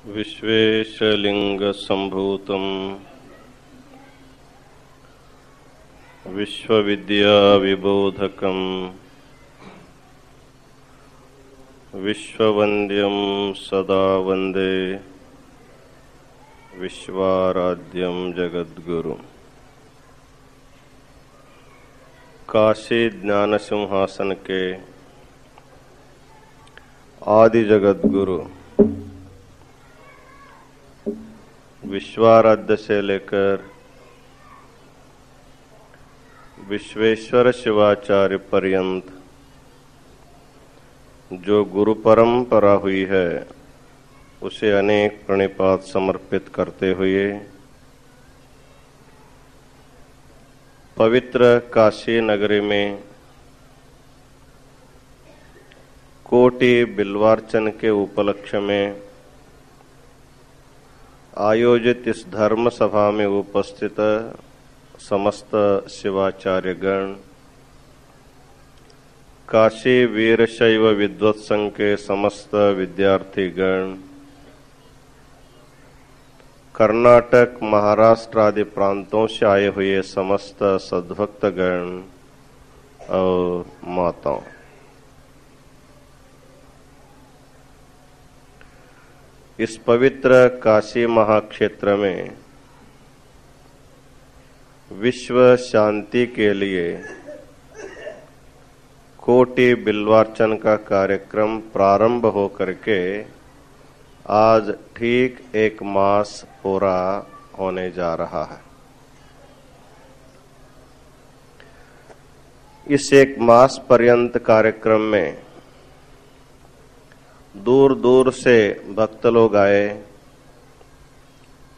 विश्वेशलिंगसंभूतं विश्वविद्या विबोधकं विश्ववन्द्यं सदा वन्दे विश्वाराध्यं जगद्गुरु। काशी ज्ञान सिंहासन के आदि जगद्गुरु विश्वाराध्य से लेकर विश्वेश्वर शिवाचार्य पर्यंत जो गुरु परंपरा हुई है उसे अनेक प्रणिपात समर्पित करते हुए पवित्र काशी नगरी में कोटि बिल्वार्चन के उपलक्ष्य में आयोजित इस धर्म सभा में उपस्थित समस्त शिवाचार्य गण, काशी वीरशैव विद्वत संघ के समस्त विद्यार्थी गण, कर्नाटक महाराष्ट्र आदि प्रांतों से आए हुए समस्त सद्भक्त गण और माताओं, इस पवित्र काशी महाक्षेत्र में विश्व शांति के लिए कोटि बिल्वार्चन का कार्यक्रम प्रारंभ हो करके आज ठीक 1 मास पूरा होने जा रहा है। इस 1 मास पर्यंत कार्यक्रम में दूर दूर से भक्त लोग आए,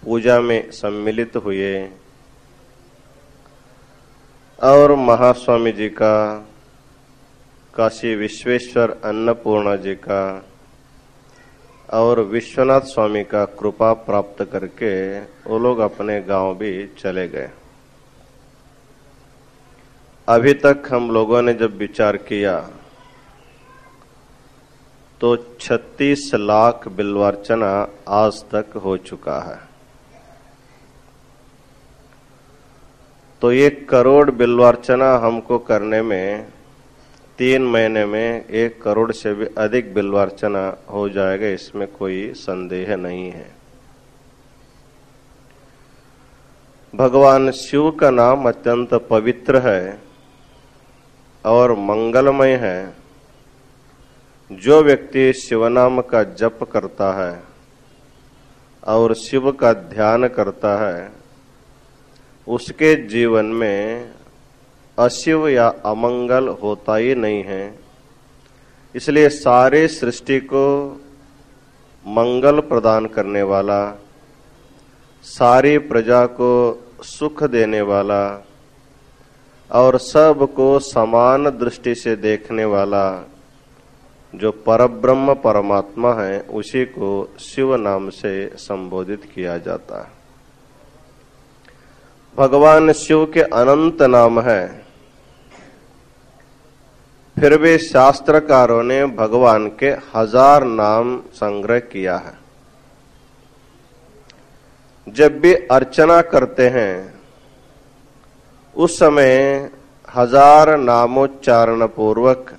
पूजा में सम्मिलित हुए और महास्वामी जी का, काशी विश्वेश्वर अन्नपूर्णा जी का और विश्वनाथ स्वामी का कृपा प्राप्त करके वो लोग अपने गांव भी चले गए। अभी तक हम लोगों ने जब विचार किया तो 36 लाख बिल्वार्चना आज तक हो चुका है। तो 1 करोड़ बिल्वार्चना हमको करने में 3 महीने में 1 करोड़ से भी अधिक बिल्वार्चना हो जाएगा, इसमें कोई संदेह नहीं है। भगवान शिव का नाम अत्यंत पवित्र है और मंगलमय है। जो व्यक्ति शिव नाम का जप करता है और शिव का ध्यान करता है उसके जीवन में अशिव या अमंगल होता ही नहीं है। इसलिए सारे सृष्टि को मंगल प्रदान करने वाला, सारी प्रजा को सुख देने वाला और सबको समान दृष्टि से देखने वाला जो परब्रह्म परमात्मा है उसी को शिव नाम से संबोधित किया जाता है। भगवान शिव के अनंत नाम है, फिर भी शास्त्रकारों ने भगवान के 1000 नाम संग्रह किया है। जब भी अर्चना करते हैं उस समय 1000 नामोच्चारण पूर्वक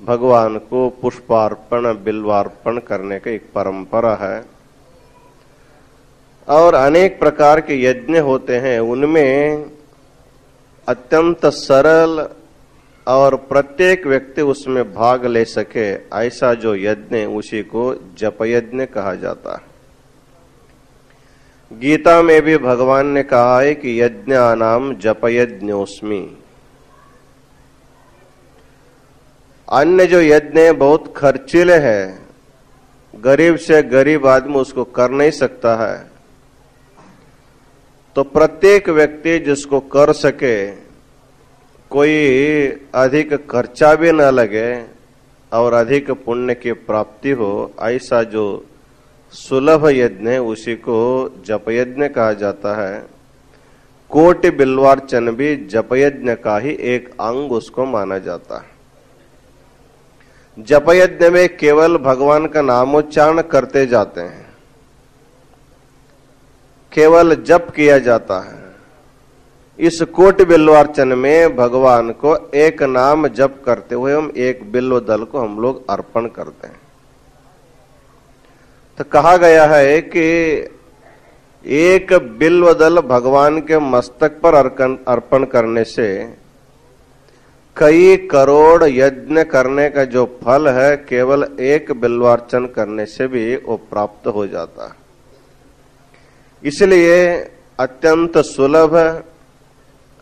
भगवान को पुष्पार्पण बिल्वार्पण करने का एक परंपरा है। और अनेक प्रकार के यज्ञ होते हैं, उनमें अत्यंत सरल और प्रत्येक व्यक्ति उसमें भाग ले सके ऐसा जो यज्ञ उसी को जप यज्ञ कहा जाता है। गीता में भी भगवान ने कहा है कि यज्ञानाम जप यज्ञोस्मि। अन्य जो यज्ञ बहुत खर्चीले है, गरीब से गरीब आदमी उसको कर नहीं सकता है, तो प्रत्येक व्यक्ति जिसको कर सके, कोई अधिक खर्चा भी न लगे और अधिक पुण्य की प्राप्ति हो, ऐसा जो सुलभ यज्ञ है उसी को जप यज्ञ कहा जाता है। कोटि बिल्वार्चन भी जप यज्ञ का ही एक अंग उसको माना जाता है। जप यज्ञ में केवल भगवान का नामोच्चारण करते जाते हैं, केवल जप किया जाता है। इस कोटि बिल्वार्चन में भगवान को एक नाम जप करते हुए हम एक बिल्व दल को हम लोग अर्पण करते हैं। तो कहा गया है कि एक बिल्व दल भगवान के मस्तक पर अर्पण करने से कई करोड़ यज्ञ करने का जो फल है केवल एक बिल्वार्चन करने से भी वो प्राप्त हो जाता है। इसलिए अत्यंत सुलभ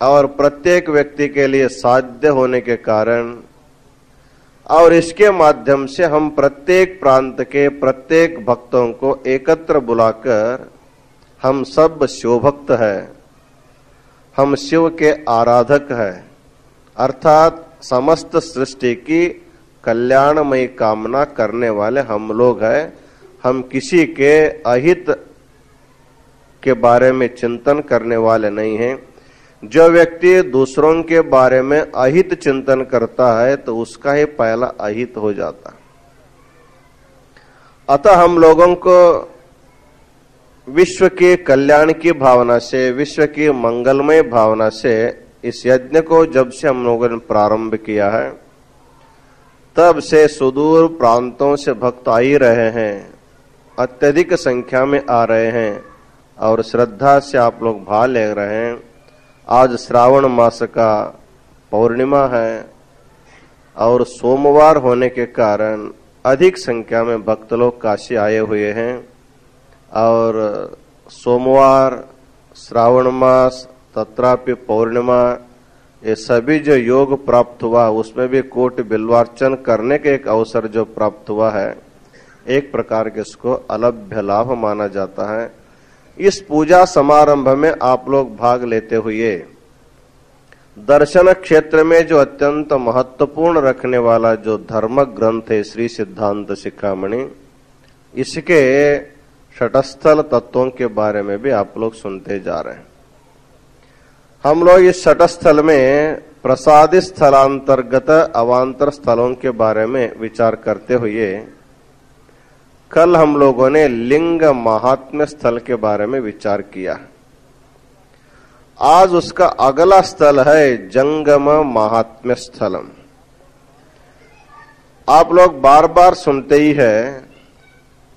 और प्रत्येक व्यक्ति के लिए साध्य होने के कारण और इसके माध्यम से हम प्रत्येक प्रांत के प्रत्येक भक्तों को एकत्र बुलाकर हम सब शिव भक्त है, हम शिव के आराधक है, अर्थात समस्त सृष्टि की कल्याणमयी कामना करने वाले हम लोग हैं। हम किसी के अहित के बारे में चिंतन करने वाले नहीं हैं। जो व्यक्ति दूसरों के बारे में अहित चिंतन करता है तो उसका ही पहला अहित हो जाता है। अतः हम लोगों को विश्व के कल्याण की भावना से, विश्व की मंगलमय भावना से इस यज्ञ को जब से हम लोगों ने प्रारंभ किया है तब से सुदूर प्रांतों से भक्त आ ही रहे हैं, अत्यधिक संख्या में आ रहे हैं और श्रद्धा से आप लोग भाग ले रहे हैं। आज श्रावण मास का पौर्णिमा है और सोमवार होने के कारण अधिक संख्या में भक्त लोग काशी आए हुए हैं और सोमवार, श्रावण मास तत्रापि पौर्णिमा, ये सभी जो योग प्राप्त हुआ उसमें भी कोटि बिल्वार्चन करने के एक अवसर जो प्राप्त हुआ है, एक प्रकार के इसको अलभ्य लाभ माना जाता है। इस पूजा समारंभ में आप लोग भाग लेते हुए दर्शन क्षेत्र में जो अत्यंत महत्वपूर्ण रखने वाला जो धर्म ग्रंथ है श्री सिद्धांत शिखामणि, इसके षटस्थल तत्वों के बारे में भी आप लोग सुनते जा रहे हैं। हम लोग इस षटस्थल में प्रसाद स्थलांतर्गत अवांतर स्थलों के बारे में विचार करते हुए कल हम लोगों ने लिंग महात्म्य स्थल के बारे में विचार किया। आज उसका अगला स्थल है जंगम महात्म्य स्थलम। आप लोग बार बार सुनते ही है,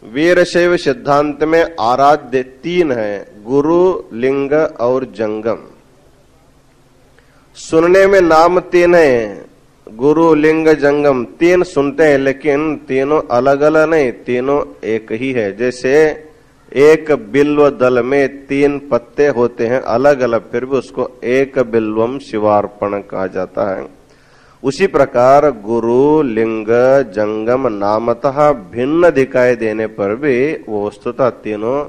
वीरशैव सिद्धांत में आराध्य तीन है, गुरु, लिंग और जंगम। सुनने में नाम तीन है, गुरु, लिंग, जंगम, तीन सुनते हैं लेकिन तीनों अलग अलग नहीं, तीनों एक ही है। जैसे एक बिल्व दल में तीन पत्ते होते हैं अलग अलग, फिर भी उसको एक बिल्वम शिवार्पण कहा जाता है। उसी प्रकार गुरु, लिंग, जंगम नामतः भिन्न दिखाई देने पर भी वो वस्तुतः तीनों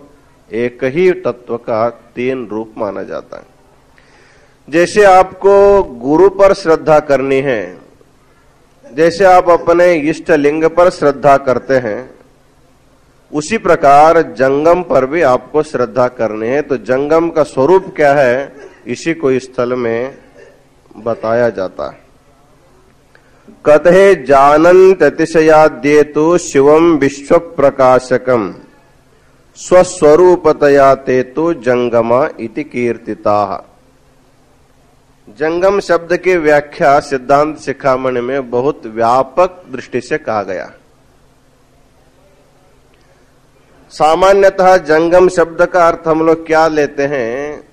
एक ही तत्व का तीन रूप माना जाता है। जैसे आपको गुरु पर श्रद्धा करनी है, जैसे आप अपने इष्ट लिंग पर श्रद्धा करते हैं, उसी प्रकार जंगम पर भी आपको श्रद्धा करनी है। तो जंगम का स्वरूप क्या है, इसी को इस स्थल में बताया जाता है। कतहे जानन्त अतिशयाद्येतु शिवम विश्व प्रकाशकम स्वस्वरूपतया तेतु जंगमा इति कीर्तिता। जंगम शब्द की व्याख्या सिद्धांत शिखामणि में बहुत व्यापक दृष्टि से कहा गया। सामान्यतः जंगम शब्द का अर्थ हम लोग क्या लेते हैं,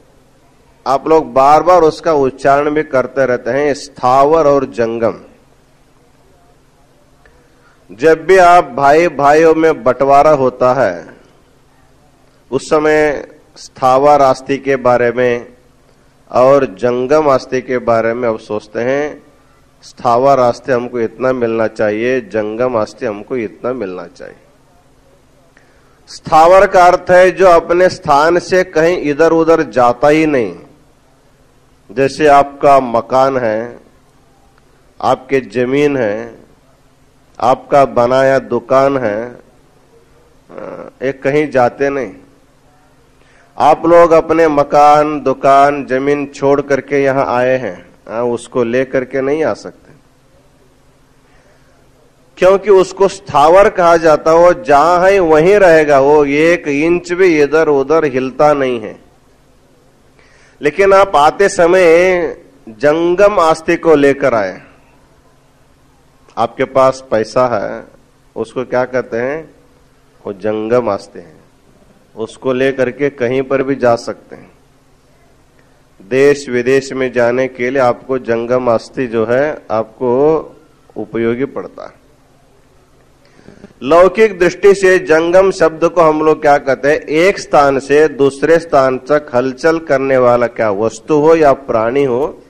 आप लोग बार बार उसका उच्चारण भी करते रहते हैं, स्थावर और जंगम। जब भी आप भाई भाइयों में बंटवारा होता है उस समय स्थावर आस्ति के बारे में और जंगम आस्ति के बारे में अब सोचते हैं, स्थावर आस्ति हमको इतना मिलना चाहिए, जंगम आस्ति हमको इतना मिलना चाहिए। स्थावर का अर्थ है जो अपने स्थान से कहीं इधर उधर जाता ही नहीं। जैसे आपका मकान है, आपके जमीन है, आपका बनाया दुकान है, एक कहीं जाते नहीं। आप लोग अपने मकान, दुकान, जमीन छोड़ करके यहाँ आए हैं, उसको ले करके नहीं आ सकते। क्योंकि उसको स्थावर कहा जाता है। वो जहां है वहीं रहेगा, वो 1 इंच भी इधर उधर हिलता नहीं है। लेकिन आप आते समय जंगम आस्तिक को लेकर आए, आपके पास पैसा है, उसको क्या कहते हैं, वो जंगम आस्ते हैं, उसको लेकर के कहीं पर भी जा सकते हैं। देश विदेश में जाने के लिए आपको जंगम आस्ती जो है आपको उपयोगी पड़ता है। लौकिक दृष्टि से जंगम शब्द को हम लोग क्या कहते हैं, एक स्थान से दूसरे स्थान तक हलचल करने वाला क्या वस्तु हो या प्राणी हो,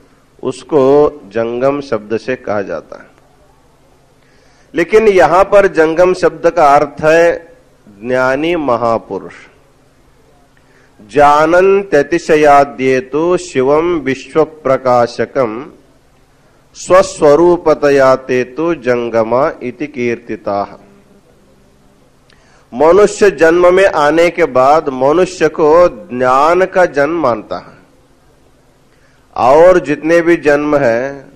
उसको जंगम शब्द से कहा जाता है। लेकिन यहां पर जंगम शब्द का अर्थ है ज्ञानी महापुरुष। जानन्त्यतिशयाद्येतु शिवम विश्व प्रकाशकम स्वस्वरूपतया तेतु जंगमा इति कीर्तिताः। मनुष्य जन्म में आने के बाद मनुष्य को ज्ञान का जन्म मानता है, और जितने भी जन्म है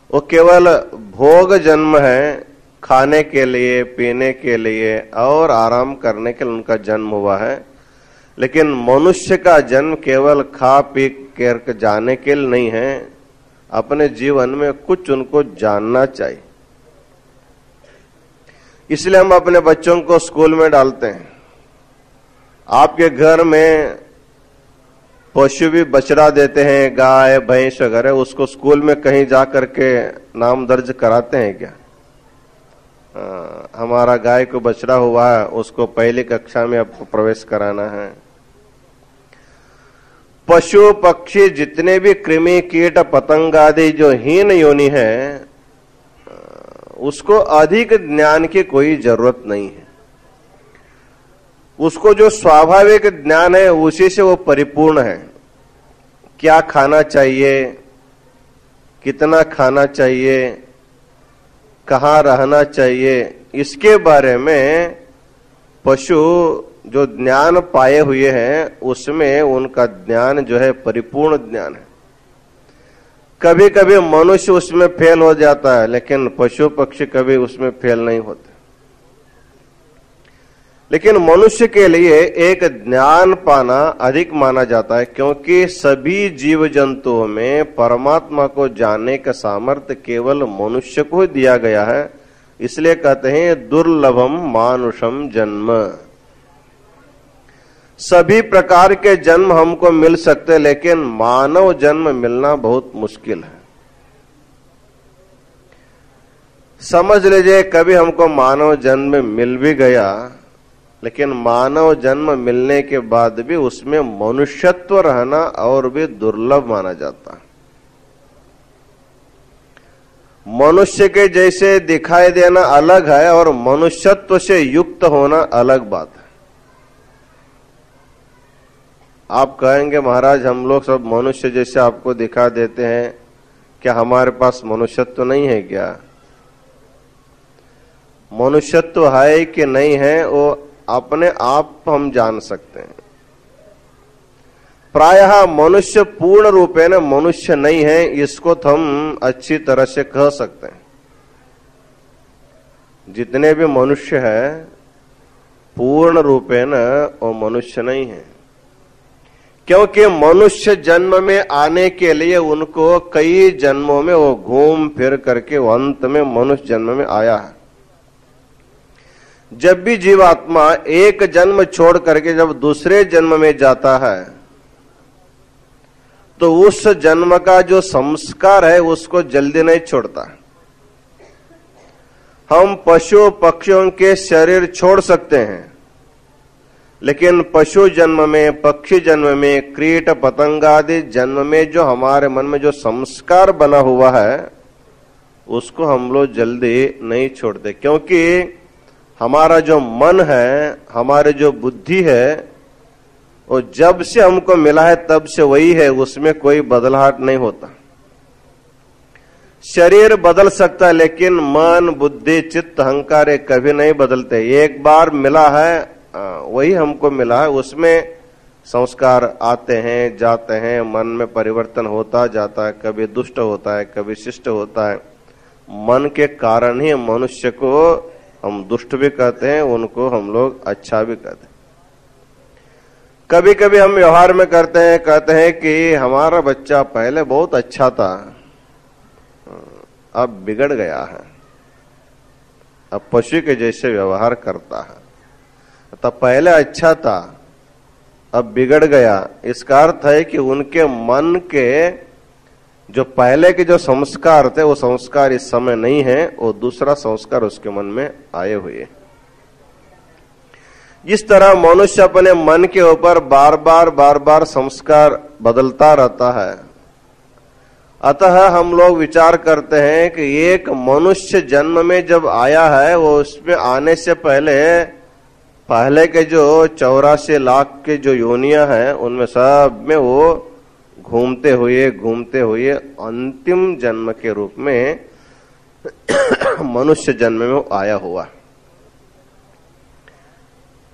वो केवल भोग जन्म है, खाने के लिए, पीने के लिए और आराम करने के लिए उनका जन्म हुआ है। लेकिन मनुष्य का जन्म केवल खा पी कर जाने के लिए नहीं है, अपने जीवन में कुछ उनको जानना चाहिए। इसलिए हम अपने बच्चों को स्कूल में डालते हैं। आपके घर में पशु भी बछड़ा देते हैं, गाय भैंस वगैरह, उसको स्कूल में कहीं जा करके नाम दर्ज कराते हैं क्या? हमारा गाय को बछड़ा हुआ है, उसको पहली कक्षा में आपको प्रवेश कराना है। पशु पक्षी जितने भी कृमि कीट पतंग आदि जो हीन योनि है, उसको अधिक ज्ञान की कोई जरूरत नहीं है। उसको जो स्वाभाविक ज्ञान है उसी से वो परिपूर्ण है। क्या खाना चाहिए, कितना खाना चाहिए, कहाँ रहना चाहिए, इसके बारे में पशु जो ज्ञान पाए हुए हैं उसमें उनका ज्ञान जो है परिपूर्ण ज्ञान है। कभी कभी मनुष्य उसमें फेल हो जाता है, लेकिन पशु पक्षी कभी उसमें फेल नहीं होते। लेकिन मनुष्य के लिए एक ज्ञान पाना अधिक माना जाता है, क्योंकि सभी जीव जंतुओं में परमात्मा को जानने का सामर्थ्य केवल मनुष्य को दिया गया है। इसलिए कहते हैं दुर्लभम मानुषम जन्म। सभी प्रकार के जन्म हमको मिल सकते, लेकिन मानव जन्म मिलना बहुत मुश्किल है। समझ लीजिए कभी हमको मानव जन्म मिल भी गया, लेकिन मानव जन्म मिलने के बाद भी उसमें मनुष्यत्व रहना और भी दुर्लभ माना जाता है। मनुष्य के जैसे दिखाई देना अलग है और मनुष्यत्व से युक्त होना अलग बात है। आप कहेंगे महाराज हम लोग सब मनुष्य जैसे आपको दिखा देते हैं, क्या हमारे पास मनुष्यत्व नहीं है क्या? मनुष्यत्व है कि नहीं है वो अपने आप हम जान सकते हैं। प्रायः मनुष्य पूर्ण रूपेण मनुष्य नहीं है, इसको तो हम अच्छी तरह से कह सकते हैं। जितने भी मनुष्य है पूर्ण रूपेण वो मनुष्य नहीं है, क्योंकि मनुष्य जन्म में आने के लिए उनको कई जन्मों में वो घूम फिर करके वो अंत में मनुष्य जन्म में आया है। जब भी जीवात्मा एक जन्म छोड़ करके जब दूसरे जन्म में जाता है, तो उस जन्म का जो संस्कार है उसको जल्दी नहीं छोड़ता। हम पशु पक्षियों के शरीर छोड़ सकते हैं, लेकिन पशु जन्म में, पक्षी जन्म में, कीट पतंग आदि जन्म में जो हमारे मन में जो संस्कार बना हुआ है उसको हम लोग जल्दी नहीं छोड़ते। क्योंकि हमारा जो मन है, हमारे जो बुद्धि है, वो जब से हमको मिला है तब से वही है, उसमें कोई बदलाव नहीं होता। शरीर बदल सकता है, लेकिन मन, बुद्धि, चित्त, अहंकार कभी नहीं बदलते। एक बार मिला है वही हमको मिला है, उसमें संस्कार आते हैं जाते हैं, मन में परिवर्तन होता जाता है, कभी दुष्ट होता है, कभी शिष्ट होता है। मन के कारण ही मनुष्य को हम दुष्ट भी कहते हैं, उनको हम लोग अच्छा भी कहते हैं। कभी कभी हम व्यवहार में कहते हैं कि हमारा बच्चा पहले बहुत अच्छा था, अब बिगड़ गया है, अब पशु के जैसे व्यवहार करता है। तब पहले अच्छा था, अब बिगड़ गया। इसका अर्थ है कि उनके मन के जो पहले के जो संस्कार थे वो संस्कार इस समय नहीं है, वो दूसरा संस्कार उसके मन में आए हुए। इस तरह मनुष्य अपने मन के ऊपर बार बार संस्कार बदलता रहता है। अतः हम लोग विचार करते हैं कि एक मनुष्य जन्म में जब आया है, वो उसमें आने से पहले के जो 84 लाख के जो योनियां हैं, उनमें सब में वो घूमते हुए अंतिम जन्म के रूप में मनुष्य जन्म में आया हुआ।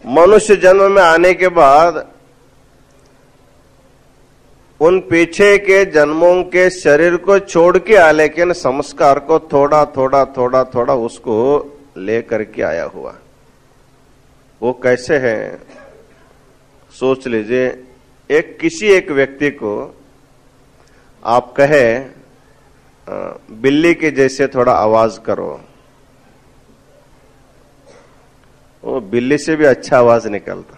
मनुष्य जन्म में आने के बाद उन पीछे के जन्मों के शरीर को छोड़ के आया, लेकिन संस्कार को थोड़ा उसको लेकर के आया हुआ। वो कैसे है, सोच लीजिए। किसी एक व्यक्ति को आप कहे बिल्ली के जैसे थोड़ा आवाज करो, वो बिल्ली से भी अच्छा आवाज निकलता।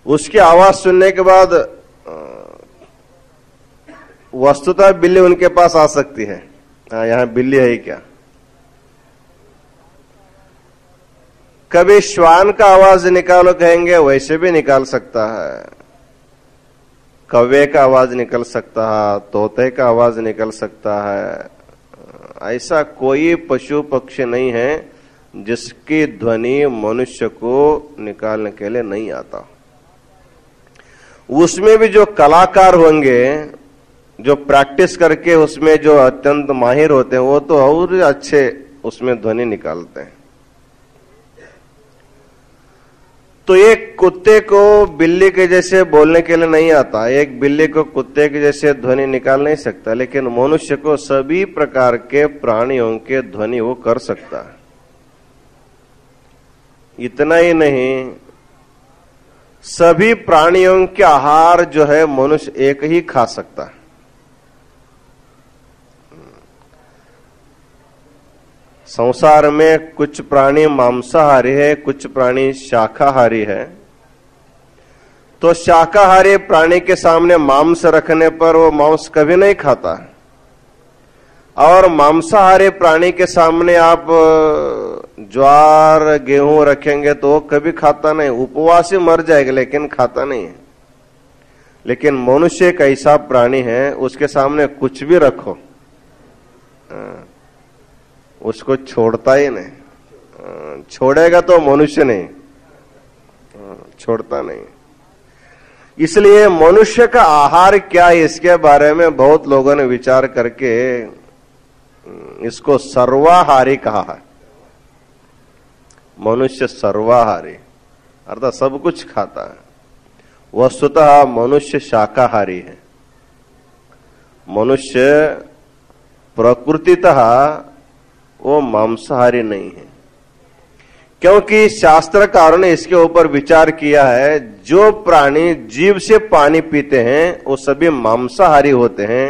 उसकी आवाज सुनने के बाद वस्तुतः बिल्ली उनके पास आ सकती है। यहां बिल्ली है ही क्या? कभी श्वान का आवाज निकालो कहेंगे, वैसे भी निकाल सकता है। कौवे का आवाज निकल सकता है, तोते का आवाज निकल सकता है। ऐसा कोई पशु पक्षी नहीं है जिसकी ध्वनि मनुष्य को निकालने के लिए नहीं आता। उसमें भी जो कलाकार होंगे, जो प्रैक्टिस करके उसमें जो अत्यंत माहिर होते हैं, वो तो और अच्छे उसमें ध्वनि निकालते हैं। तो एक कुत्ते को बिल्ली के जैसे बोलने के लिए नहीं आता, एक बिल्ली को कुत्ते के जैसे ध्वनि निकाल नहीं सकता, लेकिन मनुष्य को सभी प्रकार के प्राणियों के ध्वनि वो कर सकता है। इतना ही नहीं, सभी प्राणियों के आहार जो है मनुष्य एक ही खा सकता है। संसार में कुछ प्राणी मांसाहारी है, कुछ प्राणी शाकाहारी है। तो शाकाहारी प्राणी के सामने मांस रखने पर वो मांस कभी नहीं खाता, और मांसाहारी प्राणी के सामने आप ज्वार गेहूं रखेंगे तो वो कभी खाता नहीं। उपवास ही मर जाएगा लेकिन खाता नहीं है। लेकिन मनुष्य एक ऐसा प्राणी है, उसके सामने कुछ भी रखो उसको छोड़ता ही नहीं। छोड़ेगा तो मनुष्य नहीं, छोड़ता नहीं। इसलिए मनुष्य का आहार क्या है, इसके बारे में बहुत लोगों ने विचार करके इसको सर्वाहारी कहा है। मनुष्य सर्वाहारी अर्थात सब कुछ खाता है। वस्तुतः मनुष्य शाकाहारी है। मनुष्य प्रकृतितः वो मांसाहारी नहीं है, क्योंकि शास्त्रकारों ने इसके ऊपर विचार किया है। जो प्राणी जीभ से पानी पीते हैं वो सभी मांसाहारी होते हैं,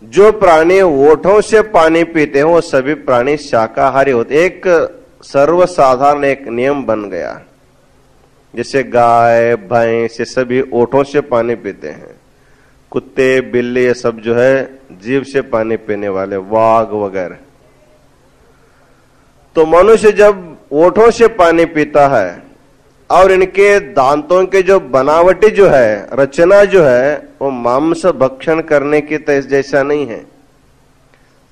जो प्राणी ओठों से पानी पीते हैं वो सभी प्राणी शाकाहारी होते। एक सर्वसाधारण एक नियम बन गया, जैसे गाय भैंस ये सभी ओठों से पानी पीते हैं, कुत्ते बिल्ली ये सब जो है जीभ से पानी पीने वाले, वाघ वगैरह। तो मनुष्य जब ओठों से पानी पीता है और इनके दांतों के जो बनावटी जो है, रचना जो है, वो मांस भक्षण करने की जैसा नहीं है।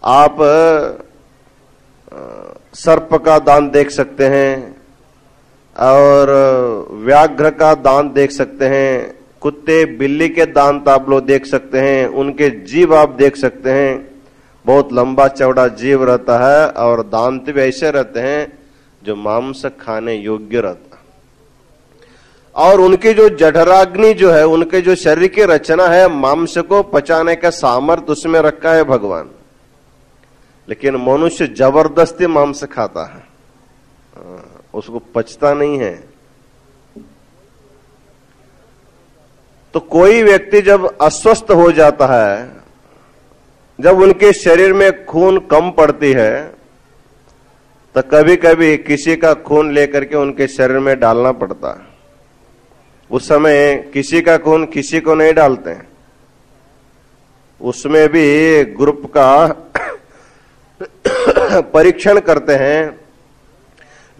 आप सर्प का दांत देख सकते हैं और व्याघ्र का दांत देख सकते हैं, कुत्ते बिल्ली के दांत आप लोग देख सकते हैं, उनके जीभ आप देख सकते हैं। बहुत लंबा चौड़ा जीव रहता है और दांत भी ऐसे रहते हैं जो मांस खाने योग्य रहता है। और उनकी जो जठराग्नि जो है, उनके जो शरीर की रचना है, मांस को पचाने का सामर्थ्य उसमें रखा है भगवान। लेकिन मनुष्य जबरदस्ती मांस खाता है, उसको पचता नहीं है। तो कोई व्यक्ति जब अस्वस्थ हो जाता है, जब उनके शरीर में खून कम पड़ती है, तो कभी कभी किसी का खून लेकर के उनके शरीर में डालना पड़ता है। उस समय किसी का खून किसी को नहीं डालते हैं, उसमें भी ग्रुप का परीक्षण करते हैं।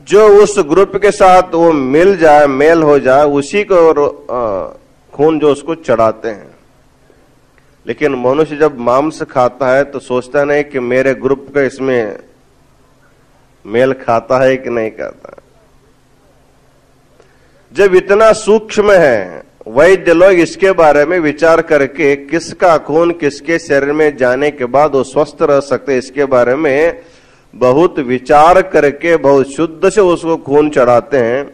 जो उस ग्रुप के साथ वो मिल जाए, मेल हो जाए, उसी को खून जो उसको चढ़ाते हैं। लेकिन मनुष्य जब मांस खाता है तो सोचता नहीं कि मेरे ग्रुप का इसमें मेल खाता है कि नहीं खाता। जब इतना सूक्ष्म है, वैद्य लोग इसके बारे में विचार करके किसका खून किसके शरीर में जाने के बाद वो स्वस्थ रह सकते, इसके बारे में बहुत विचार करके बहुत शुद्ध से उसको खून चढ़ाते हैं।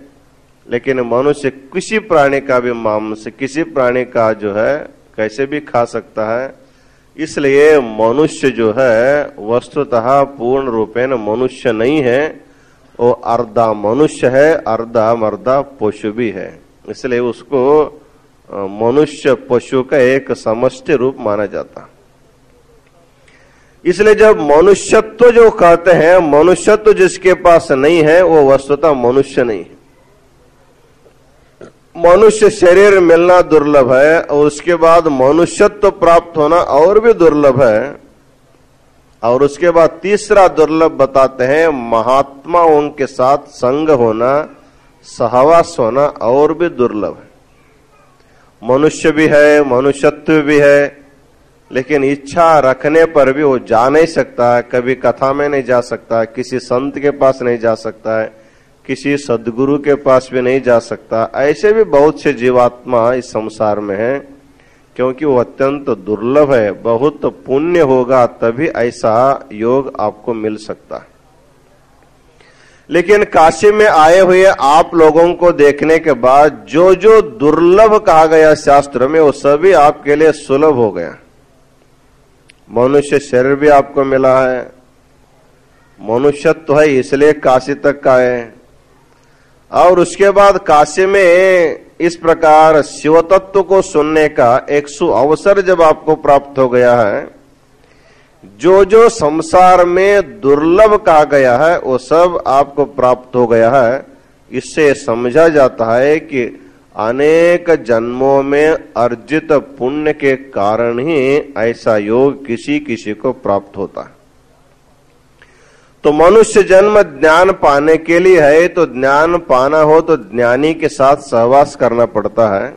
लेकिन मनुष्य किसी प्राणी का भी मांस, किसी प्राणी का जो है कैसे भी खा सकता है। इसलिए मनुष्य जो है वस्तुतः पूर्ण रूपेण मनुष्य नहीं है, वो अर्धा मनुष्य है, अर्धा मर्दा पशु भी है। इसलिए उसको मनुष्य पशु का एक समष्टि रूप माना जाता। इसलिए जब मनुष्यत्व जो कहते हैं, मनुष्यत्व जिसके पास नहीं है वो वस्तुतः मनुष्य नहीं है। मनुष्य शरीर मिलना दुर्लभ है और उसके बाद मनुष्यत्व प्राप्त होना और भी दुर्लभ है। और उसके बाद तीसरा दुर्लभ बताते हैं, महात्माओं के साथ संग होना, सहवास होना और भी दुर्लभ है। मनुष्य भी है, मनुष्यत्व भी है, लेकिन इच्छा रखने पर भी वो जा नहीं सकता है। कभी कथा में नहीं जा सकता, किसी संत के पास नहीं जा सकता है, किसी सदगुरु के पास भी नहीं जा सकता। ऐसे भी बहुत से जीवात्मा इस संसार में हैं, क्योंकि वो अत्यंत दुर्लभ है। बहुत पुण्य होगा तभी ऐसा योग आपको मिल सकता है। लेकिन काशी में आए हुए आप लोगों को देखने के बाद जो जो दुर्लभ कहा गया शास्त्र में, वो सभी आपके लिए सुलभ हो गया। मनुष्य शरीर भी आपको मिला है, मनुष्यत्व है इसलिए काशी तक का है। और उसके बाद काशी में इस प्रकार शिव तत्व को सुनने का एक सुअवसर जब आपको प्राप्त हो गया है, जो जो संसार में दुर्लभ कहा गया है वो सब आपको प्राप्त हो गया है। इससे समझा जाता है कि अनेक जन्मों में अर्जित पुण्य के कारण ही ऐसा योग किसी किसी को प्राप्त होता है। तो मनुष्य जन्म ज्ञान पाने के लिए है, तो ज्ञान पाना हो तो ज्ञानी के साथ सहवास करना पड़ता है।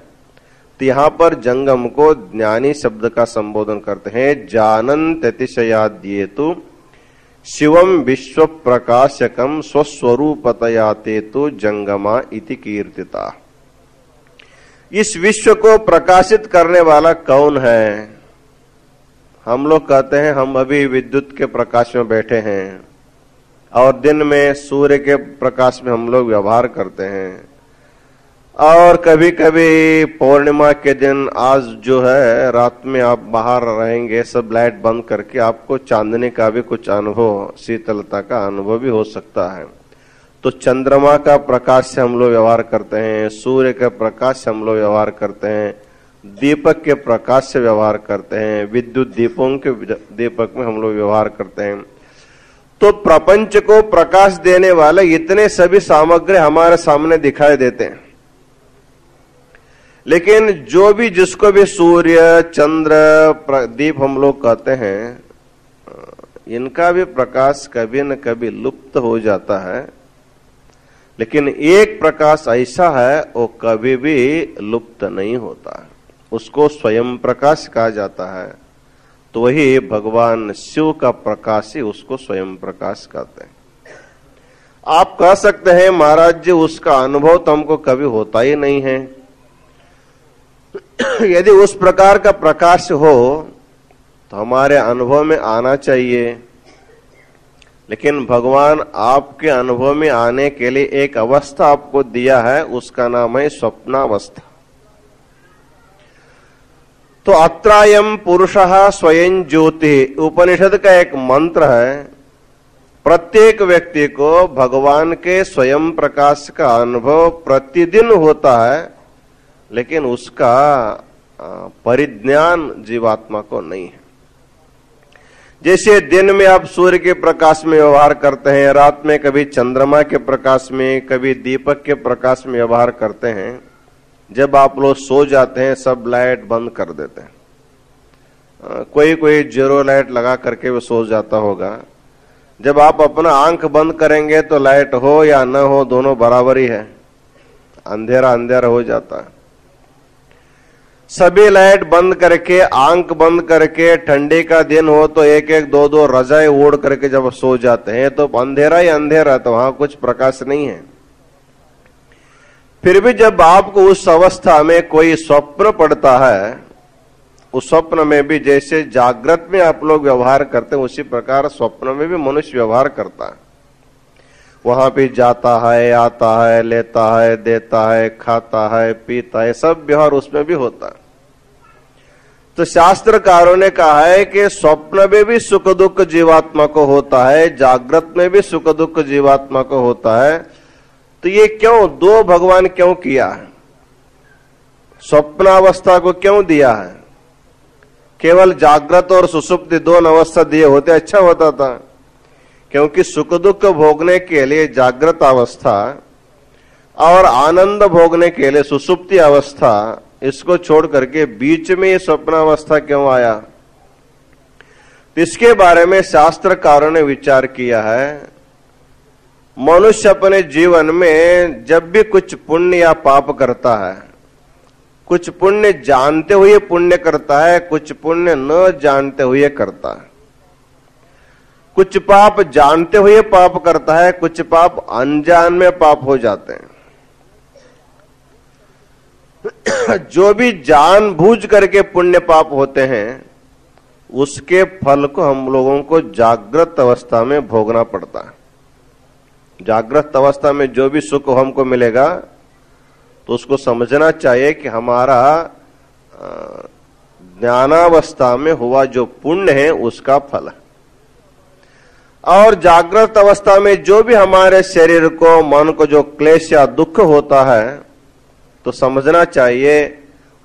तो यहाँ पर जंगम को ज्ञानी शब्द का संबोधन करते हैं। जानन्त अतिशयाद्येतु शिवम विश्व प्रकाशकम स्वस्वरूपतयाते तो जंगमा इति कीर्तिता। इस विश्व को प्रकाशित करने वाला कौन है? हम लोग कहते हैं हम अभी विद्युत के प्रकाश में बैठे हैं और दिन में सूर्य के प्रकाश में हम लोग व्यवहार करते हैं। और कभी कभी पूर्णिमा के दिन आज जो है रात में आप बाहर रहेंगे, सब लाइट बंद करके आपको चांदनी का भी कुछ अनुभव, शीतलता का अनुभव भी हो सकता है। तो चंद्रमा का प्रकाश से हम लोग व्यवहार करते हैं, सूर्य के प्रकाश से हम लोग व्यवहार करते हैं, दीपक के प्रकाश से व्यवहार करते हैं, विद्युत दीपों के दीपक में हम लोग व्यवहार करते हैं। तो प्रपंच को प्रकाश देने वाले इतने सभी सामग्री हमारे सामने दिखाई देते हैं। लेकिन जो भी जिसको भी सूर्य चंद्र दीप हम लोग कहते हैं, इनका भी प्रकाश कभी न कभी लुप्त हो जाता है। लेकिन एक प्रकाश ऐसा है वो कभी भी लुप्त नहीं होता, उसको स्वयं प्रकाश कहा जाता है। तो वही भगवान शिव का प्रकाश ही उसको स्वयं प्रकाश कहते हैं। आप कह सकते हैं महाराज जी उसका अनुभव तो हमको कभी होता ही नहीं है। यदि उस प्रकार का प्रकाश हो तो हमारे अनुभव में आना चाहिए। लेकिन भगवान आपके अनुभव में आने के लिए एक अवस्था आपको दिया है, उसका नाम है स्वप्नावस्था। तो अत्रायम पुरुषः स्वयं ज्योति उपनिषद का एक मंत्र है। प्रत्येक व्यक्ति को भगवान के स्वयं प्रकाश का अनुभव प्रतिदिन होता है, लेकिन उसका परिज्ञान जीवात्मा को नहीं है। जैसे दिन में आप सूर्य के प्रकाश में व्यवहार करते हैं, रात में कभी चंद्रमा के प्रकाश में, कभी दीपक के प्रकाश में व्यवहार करते हैं। जब आप लोग सो जाते हैं सब लाइट बंद कर देते हैं। कोई कोई जीरो लाइट लगा करके वो सो जाता होगा। जब आप अपना आंख बंद करेंगे तो लाइट हो या न हो दोनों बराबर ही है, अंधेरा अंधेरा हो जाता है। सभी लाइट बंद करके, आंख बंद करके, ठंडी का दिन हो तो एक एक दो दो रजाई ओढ़ करके जब सो जाते हैं तो अंधेरा ही अंधेरा, तो वहां कुछ प्रकाश नहीं है। फिर भी जब आपको उस अवस्था में कोई स्वप्न पड़ता है, उस स्वप्न में भी जैसे जागृत में आप लोग व्यवहार करते हैं उसी प्रकार स्वप्न में भी मनुष्य व्यवहार करता है। वहां भी जाता है, आता है, लेता है, देता है, खाता है, पीता है, सब व्यवहार उसमें भी होता है। तो शास्त्रकारों ने कहा है कि स्वप्न में भी सुख दुख जीवात्मा को होता है, जागृत में भी सुख दुख जीवात्मा को होता है। तो ये क्यों दो भगवान क्यों किया है? स्वप्नावस्था को क्यों दिया है? केवल जागृत और सुषुप्ति दोनों अवस्था दिए होते अच्छा होता था, क्योंकि सुख दुख भोगने के लिए जागृत अवस्था और आनंद भोगने के लिए सुषुप्ति अवस्था, इसको छोड़ करके बीच में ये स्वप्नावस्था क्यों आया? इसके बारे में शास्त्रकारों ने विचार किया है। मनुष्य अपने जीवन में जब भी कुछ पुण्य या पाप करता है, कुछ पुण्य जानते हुए पुण्य करता है, कुछ पुण्य न जानते हुए करता है। कुछ पाप जानते हुए पाप करता है, कुछ पाप अनजान में पाप हो जाते हैं। जो भी जानबूझ करके पुण्य पाप होते हैं उसके फल को हम लोगों को जागृत अवस्था में भोगना पड़ता है। जागृत अवस्था में जो भी सुख हमको मिलेगा तो उसको समझना चाहिए कि हमारा ज्ञानावस्था में हुआ जो पुण्य है उसका फल है। और जागृत अवस्था में जो भी हमारे शरीर को, मन को जो क्लेश या दुख होता है तो समझना चाहिए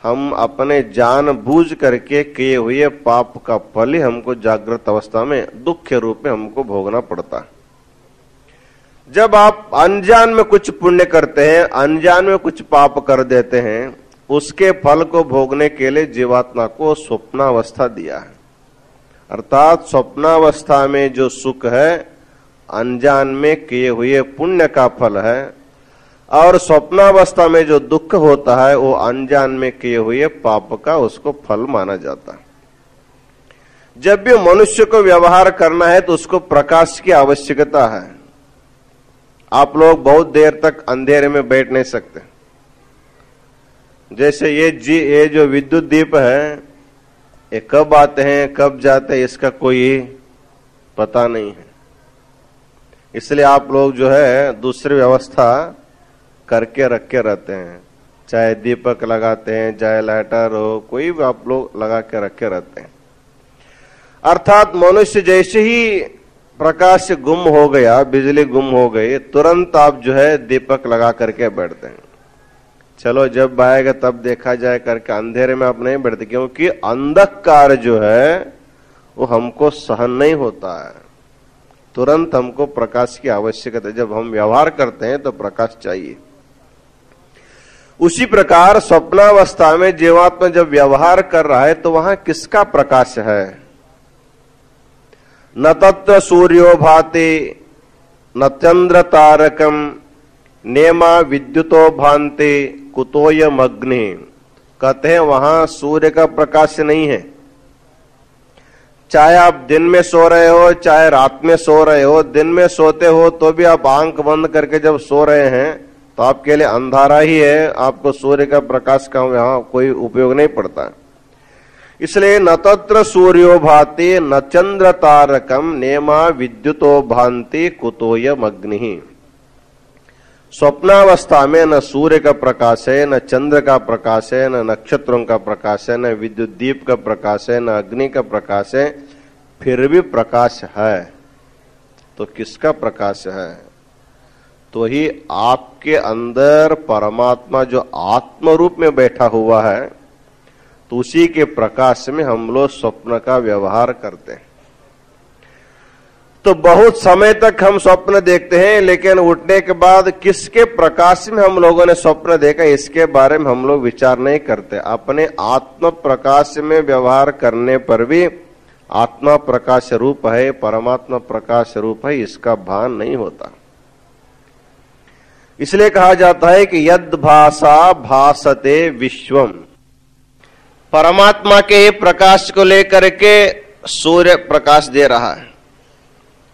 हम अपने जानबूझ करके किए हुए पाप का फल ही हमको जागृत अवस्था में दुख के रूप में हमको भोगना पड़ता है। जब आप अनजान में कुछ पुण्य करते हैं, अनजान में कुछ पाप कर देते हैं, उसके फल को भोगने के लिए जीवात्मा को स्वप्नावस्था दिया है। अर्थात स्वप्नावस्था में जो सुख है अनजान में किए हुए पुण्य का फल है, और स्वप्नावस्था में जो दुख होता है वो अनजान में किए हुए पाप का उसको फल माना जाता है। जब भी मनुष्य को व्यवहार करना है तो उसको प्रकाश की आवश्यकता है। आप लोग बहुत देर तक अंधेरे में बैठ नहीं सकते। जैसे ये जो विद्युत दीप है, ये कब आते हैं कब जाते हैं इसका कोई पता नहीं है। इसलिए आप लोग जो है दूसरी व्यवस्था करके रखे रहते हैं, चाहे दीपक लगाते हैं, चाहे लाइटर हो, कोई भी आप लोग लगा के रखे रहते हैं। अर्थात मनुष्य जैसे ही प्रकाश गुम हो गया, बिजली गुम हो गई, तुरंत आप जो है दीपक लगा करके बैठते हैं। चलो जब आएगा तब देखा जाए करके अंधेरे में आप नहीं बैठते, क्योंकि अंधकार जो है वो हमको सहन नहीं होता है। तुरंत हमको प्रकाश की आवश्यकता है। जब हम व्यवहार करते हैं तो प्रकाश चाहिए। उसी प्रकार स्वप्नावस्था में जीवात्मा जब व्यवहार कर रहा है तो वहां किसका प्रकाश है? न तत्र सूर्यो भाति न चंद्र तारकम नेमा विद्युतो भांति कुतोयम अग्नि। कहते हैं वहां सूर्य का प्रकाश नहीं है। चाहे आप दिन में सो रहे हो, चाहे रात में सो रहे हो, दिन में सोते हो तो भी आप आंख बंद करके जब सो रहे हैं तो आपके लिए अंधारा ही है, आपको सूर्य का प्रकाश का यहां कोई उपयोग नहीं पड़ता। इसलिए न तत्र सूर्यो भाति न चंद्र तारकम नेमा विद्युतो भांति कुतोयम अग्नि। स्वप्नावस्था में न सूर्य का प्रकाश है, न चंद्र का प्रकाश है, न नक्षत्रों का प्रकाश है, न विद्युत दीप का प्रकाश है, न अग्नि का प्रकाश है, फिर भी प्रकाश है। तो किसका प्रकाश है? तो ही आपके अंदर परमात्मा जो आत्म रूप में बैठा हुआ है, तो उसी के प्रकाश में हम लोग स्वप्न का व्यवहार करते हैं। तो बहुत समय तक हम स्वप्न देखते हैं, लेकिन उठने के बाद किसके प्रकाश में हम लोगों ने स्वप्न देखा, इसके बारे में हम लोग विचार नहीं करते। अपने आत्म प्रकाश में व्यवहार करने पर भी आत्मा प्रकाश रूप है, परमात्मा प्रकाश रूप है, इसका भान नहीं होता। इसलिए कहा जाता है कि यद भाषा भासते विश्वम, परमात्मा के प्रकाश को लेकर के सूर्य प्रकाश दे रहा है,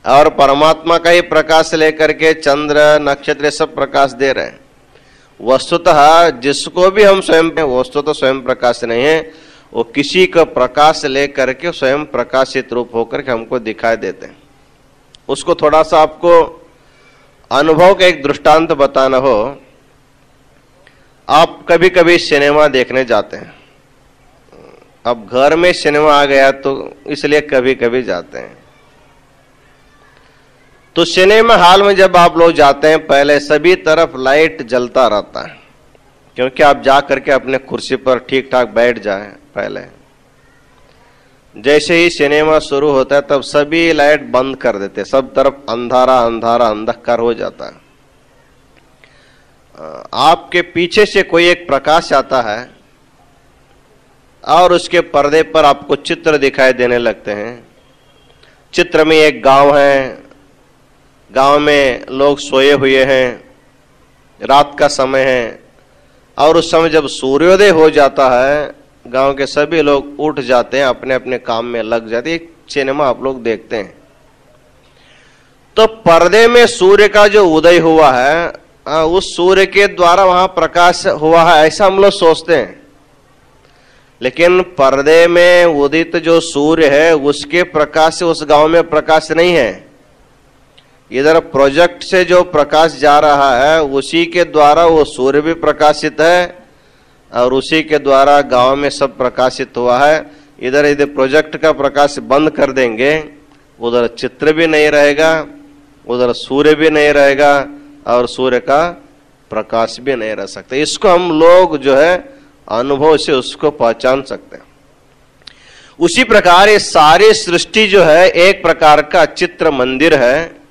और परमात्मा का ही प्रकाश लेकर के चंद्र नक्षत्र सब प्रकाश दे रहे हैं। वस्तुतः जिसको भी हम स्वयं, वस्तुतः स्वयं प्रकाश नहीं है, वो किसी का प्रकाश लेकर के स्वयं प्रकाशित रूप होकर के हमको दिखाई देते हैं। उसको थोड़ा सा आपको अनुभव का एक दृष्टांत बताना हो, आप कभी कभी सिनेमा देखने जाते हैं। अब घर में सिनेमा आ गया तो इसलिए कभी कभी जाते हैं। तो सिनेमा हॉल में जब आप लोग जाते हैं, पहले सभी तरफ लाइट जलता रहता है, क्योंकि आप जा करके अपने कुर्सी पर ठीक ठाक बैठ जाएं। पहले जैसे ही सिनेमा शुरू होता है तब सभी लाइट बंद कर देते, सब तरफ अंधारा अंधारा अंधकार हो जाता है। आपके पीछे से कोई एक प्रकाश आता है और उसके पर्दे पर आपको चित्र दिखाई देने लगते हैं। चित्र में एक गांव है, गांव में लोग सोए हुए हैं, रात का समय है, और उस समय जब सूर्योदय हो जाता है गांव के सभी लोग उठ जाते हैं, अपने अपने काम में लग जाते हैं। सिनेमा आप लोग देखते हैं तो पर्दे में सूर्य का जो उदय हुआ है, उस सूर्य के द्वारा वहां प्रकाश हुआ है, ऐसा हम लोग सोचते हैं। लेकिन पर्दे में उदित जो सूर्य है उसके प्रकाश से उस गांव में प्रकाश नहीं है। इधर प्रोजेक्ट से जो प्रकाश जा रहा है उसी के द्वारा वो सूर्य भी प्रकाशित है, और उसी के द्वारा गांव में सब प्रकाशित हुआ है। इधर यदि प्रोजेक्ट का प्रकाश बंद कर देंगे, उधर चित्र भी नहीं रहेगा, उधर सूर्य भी नहीं रहेगा, और सूर्य का प्रकाश भी नहीं रह सकता। इसको हम लोग जो है अनुभव से उसको पहचान सकते हैं। उसी प्रकार ये सारी सृष्टि जो है एक प्रकार का चित्र मंदिर है,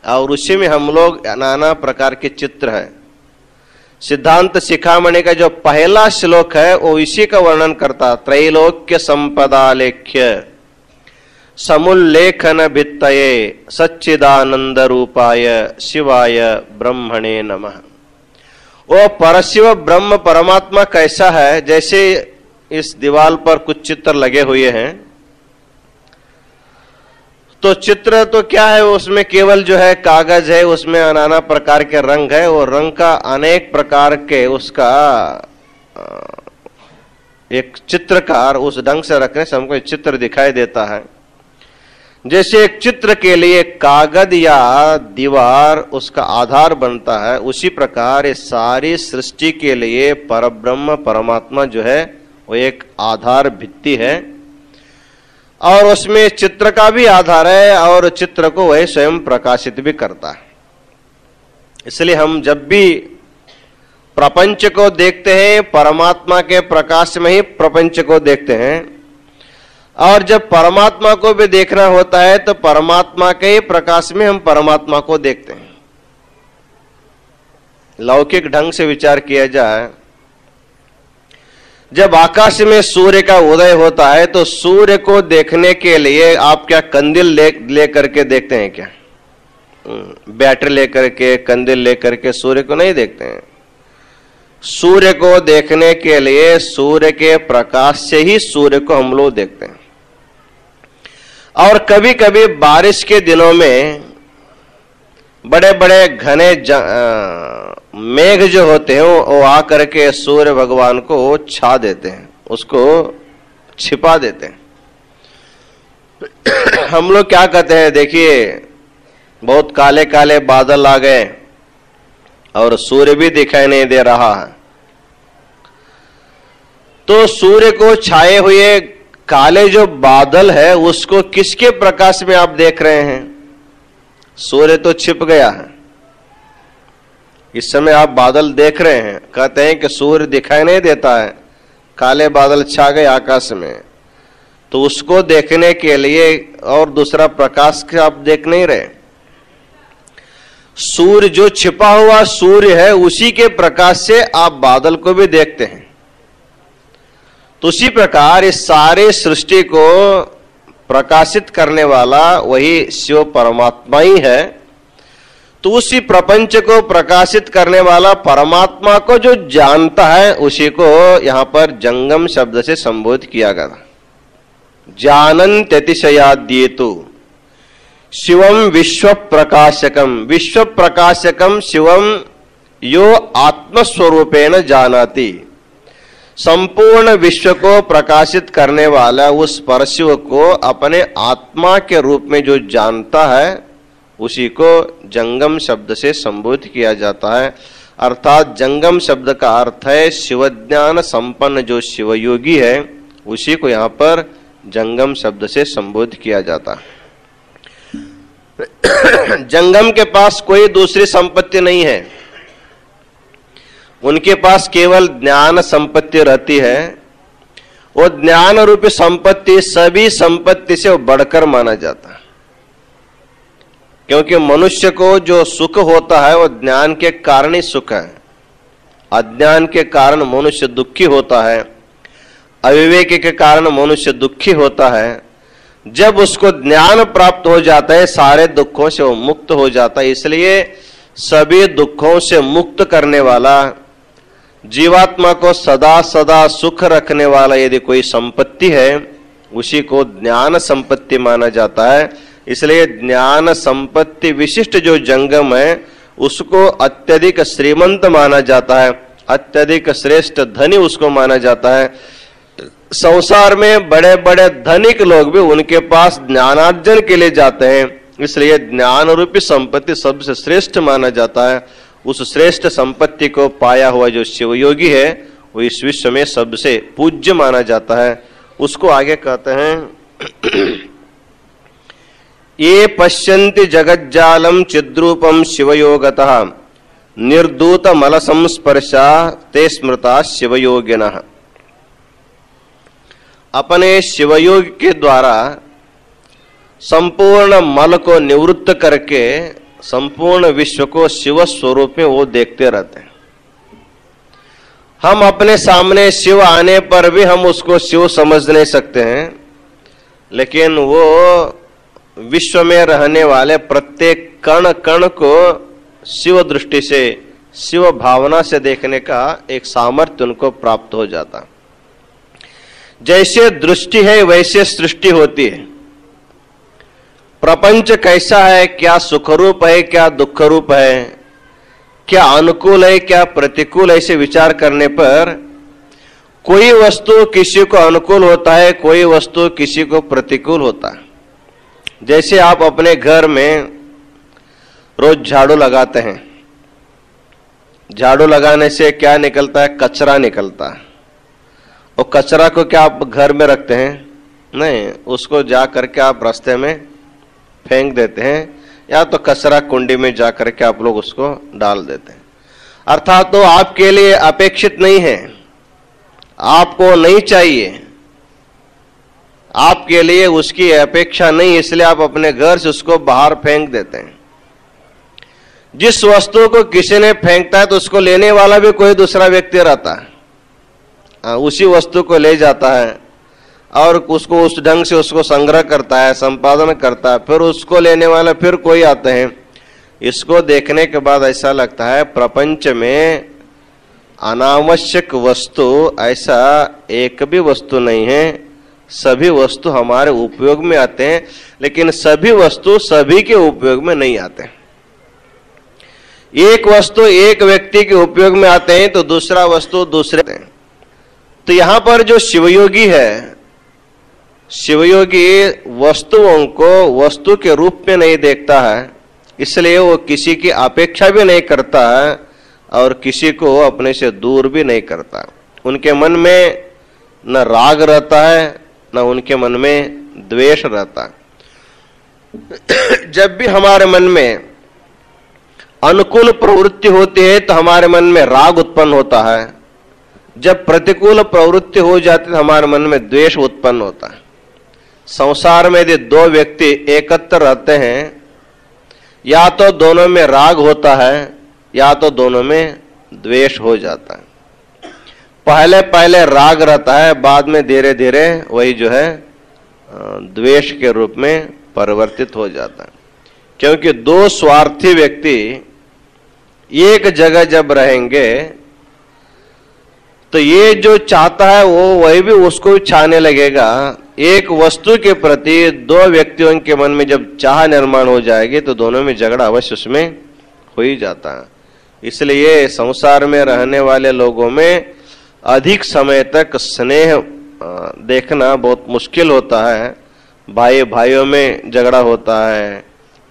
और उसी में हम लोग नाना प्रकार के चित्र है। सिद्धांत शिखामणि का जो पहला श्लोक है वो इसी का वर्णन करता, त्रैलोक्य संपदा लेख्य समुल्लेखन भित्तये सच्चिदानंद रूपाय शिवाय ब्रह्मणे नमः। वो परशिव ब्रह्म परमात्मा कैसा है, जैसे इस दीवार पर कुछ चित्र लगे हुए हैं, तो चित्र तो क्या है, उसमें केवल जो है कागज है, उसमें नाना प्रकार के रंग है, और रंग का अनेक प्रकार के उसका एक चित्रकार उस ढंग से रखने से हमको चित्र दिखाई देता है। जैसे एक चित्र के लिए कागज या दीवार उसका आधार बनता है, उसी प्रकार ये सारी सृष्टि के लिए परब्रह्म परमात्मा जो है वो एक आधार भित्ति है, और उसमें चित्र का भी आधार है, और चित्र को वह स्वयं प्रकाशित भी करता है। इसलिए हम जब भी प्रपंच को देखते हैं परमात्मा के प्रकाश में ही प्रपंच को देखते हैं, और जब परमात्मा को भी देखना होता है तो परमात्मा के ही प्रकाश में हम परमात्मा को देखते हैं। लौकिक ढंग से विचार किया जाए, जब आकाश में सूर्य का उदय होता है तो सूर्य को देखने के लिए आप क्या कंदील ले करके देखते हैं क्या? बैटरी लेकर के कंदील लेकर के सूर्य को नहीं देखते हैं। सूर्य को देखने के लिए सूर्य के प्रकाश से ही सूर्य को हम लोग देखते हैं। और कभी कभी बारिश के दिनों में बड़े बड़े घने मेघ जो होते हैं वो आकर के सूर्य भगवान को छा देते हैं, उसको छिपा देते हैं। हम लोग क्या कहते हैं, देखिए बहुत काले काले बादल आ गए, और सूर्य भी दिखाई नहीं दे रहा है। तो सूर्य को छाए हुए काले जो बादल है उसको किसके प्रकाश में आप देख रहे हैं? सूर्य तो छिप गया है, इस समय आप बादल देख रहे हैं। कहते हैं कि सूर्य दिखाई नहीं देता है, काले बादल छा गए आकाश में, तो उसको देखने के लिए और दूसरा प्रकाश के आप देख नहीं रहे। सूर्य जो छिपा हुआ सूर्य है उसी के प्रकाश से आप बादल को भी देखते हैं। तो उसी प्रकार इस सारे सृष्टि को प्रकाशित करने वाला वही शिव परमात्मा ही है। तो उसी प्रपंच को प्रकाशित करने वाला परमात्मा को जो जानता है उसी को यहां पर जंगम शब्द से संबोधित किया गया। जानन्त अतिशयाद्येतु शिवम विश्व प्रकाशकम, विश्व प्रकाशकम शिवम यो आत्मस्वरूपेण जानाति, संपूर्ण विश्व को प्रकाशित करने वाला उस परशिव को अपने आत्मा के रूप में जो जानता है उसी को जंगम शब्द से संबोधित किया जाता है। अर्थात जंगम शब्द का अर्थ है शिवज्ञान संपन्न जो शिवयोगी है उसी को यहाँ पर जंगम शब्द से संबोधित किया जाता है। जंगम के पास कोई दूसरी संपत्ति नहीं है, उनके पास केवल ज्ञान संपत्ति रहती है। वो ज्ञान रूपी संपत्ति सभी संपत्ति से बढ़कर माना जाता है, क्योंकि मनुष्य को जो सुख होता है वो ज्ञान के कारण ही सुख है। अज्ञान के कारण मनुष्य दुखी होता है, अविवेक के कारण मनुष्य दुखी होता है। जब उसको ज्ञान प्राप्त हो जाता है सारे दुखों से वो मुक्त हो जाता है। इसलिए सभी दुखों से मुक्त करने वाला, जीवात्मा को सदा सदा सुख रखने वाला यदि कोई संपत्ति है उसी को ज्ञान संपत्ति माना जाता है। इसलिए ज्ञान संपत्ति विशिष्ट जो जंगम है उसको अत्यधिक श्रीमंत माना जाता है, अत्यधिक श्रेष्ठ धनी उसको माना जाता है। संसार में बड़े बड़े धनिक लोग भी उनके पास ज्ञानार्जन के लिए जाते हैं, इसलिए ज्ञान रूपी संपत्ति सबसे श्रेष्ठ माना जाता है। उस श्रेष्ठ संपत्ति को पाया हुआ जो शिवयोगी है वो इस विश्व में सबसे पूज्य माना जाता है। उसको आगे कहते हैं ये पश्यन्ति जगज्जालम चिद्रूपम शिवयोगतः निर्दूत मल संस्पर्शा ते स्मृता शिवयोगिनः। अपने शिवयोग के द्वारा संपूर्ण मल को निवृत्त करके संपूर्ण विश्व को शिव स्वरूप में वो देखते रहते हैं। हम अपने सामने शिव आने पर भी हम उसको शिव समझ नहीं सकते हैं, लेकिन वो विश्व में रहने वाले प्रत्येक कण कण को शिव दृष्टि से, शिव भावना से देखने का एक सामर्थ्य उनको प्राप्त हो जाता। जैसे दृष्टि है वैसे सृष्टि होती है। प्रपंच कैसा है, क्या सुख रूप है, क्या दुख रूप है, क्या अनुकूल है, क्या प्रतिकूल, ऐसे विचार करने पर कोई वस्तु किसी को अनुकूल होता है, कोई वस्तु किसी को प्रतिकूल होता है। जैसे आप अपने घर में रोज झाड़ू लगाते हैं, झाड़ू लगाने से क्या निकलता है? कचरा निकलता है। और कचरा को क्या आप घर में रखते हैं? नहीं, उसको जा करके आप रास्ते में फेंक देते हैं, या तो कचरा कुंडी में जा करके आप लोग उसको डाल देते हैं। अर्थात तो आपके लिए अपेक्षित नहीं है, आपको नहीं चाहिए, आपके लिए उसकी अपेक्षा नहीं, इसलिए आप अपने घर से उसको बाहर फेंक देते हैं। जिस वस्तु को किसी ने फेंकता है तो उसको लेने वाला भी कोई दूसरा व्यक्ति रहता है, उसी वस्तु को ले जाता है और उसको उस ढंग से उसको संग्रह करता है, संपादन करता है, फिर उसको लेने वाला फिर कोई आते हैं। इसको देखने के बाद ऐसा लगता है प्रपंच में अनावश्यक वस्तु ऐसा एक भी वस्तु नहीं है, सभी वस्तु हमारे उपयोग में आते हैं, लेकिन सभी वस्तु सभी के उपयोग में नहीं आते। एक वस्तु एक व्यक्ति के उपयोग में आते हैं तो दूसरा वस्तु दूसरे। तो यहां पर जो शिवयोगी है, शिवयोगी वस्तुओं को वस्तु के रूप में नहीं देखता है, इसलिए वो किसी की अपेक्षा भी नहीं करता है, और किसी को अपने से दूर भी नहीं करता। उनके मन में न राग रहता है, न उनके मन में द्वेष रहता है। जब भी हमारे मन में अनुकूल प्रवृत्ति होती है तो हमारे मन में राग उत्पन्न होता है। जब प्रतिकूल प्रवृत्ति हो जाती है तो हमारे मन में द्वेष उत्पन्न होता है। संसार में यदि दो व्यक्ति एकत्र रहते हैं, या तो दोनों में राग होता है या तो दोनों में द्वेष हो जाता है। पहले पहले राग रहता है, बाद में धीरे धीरे वही जो है द्वेष के रूप में परिवर्तित हो जाता है। क्योंकि दो स्वार्थी व्यक्ति एक जगह जब रहेंगे तो ये जो चाहता है वो वही भी उसको भी चाहने लगेगा। एक वस्तु के प्रति दो व्यक्तियों के मन में जब चाह निर्माण हो जाएगी तो दोनों में झगड़ा अवश्य उसमें हो ही जाता है। इसलिए संसार में रहने वाले लोगों में अधिक समय तक स्नेह देखना बहुत मुश्किल होता है। भाई भाइयों में झगड़ा होता है,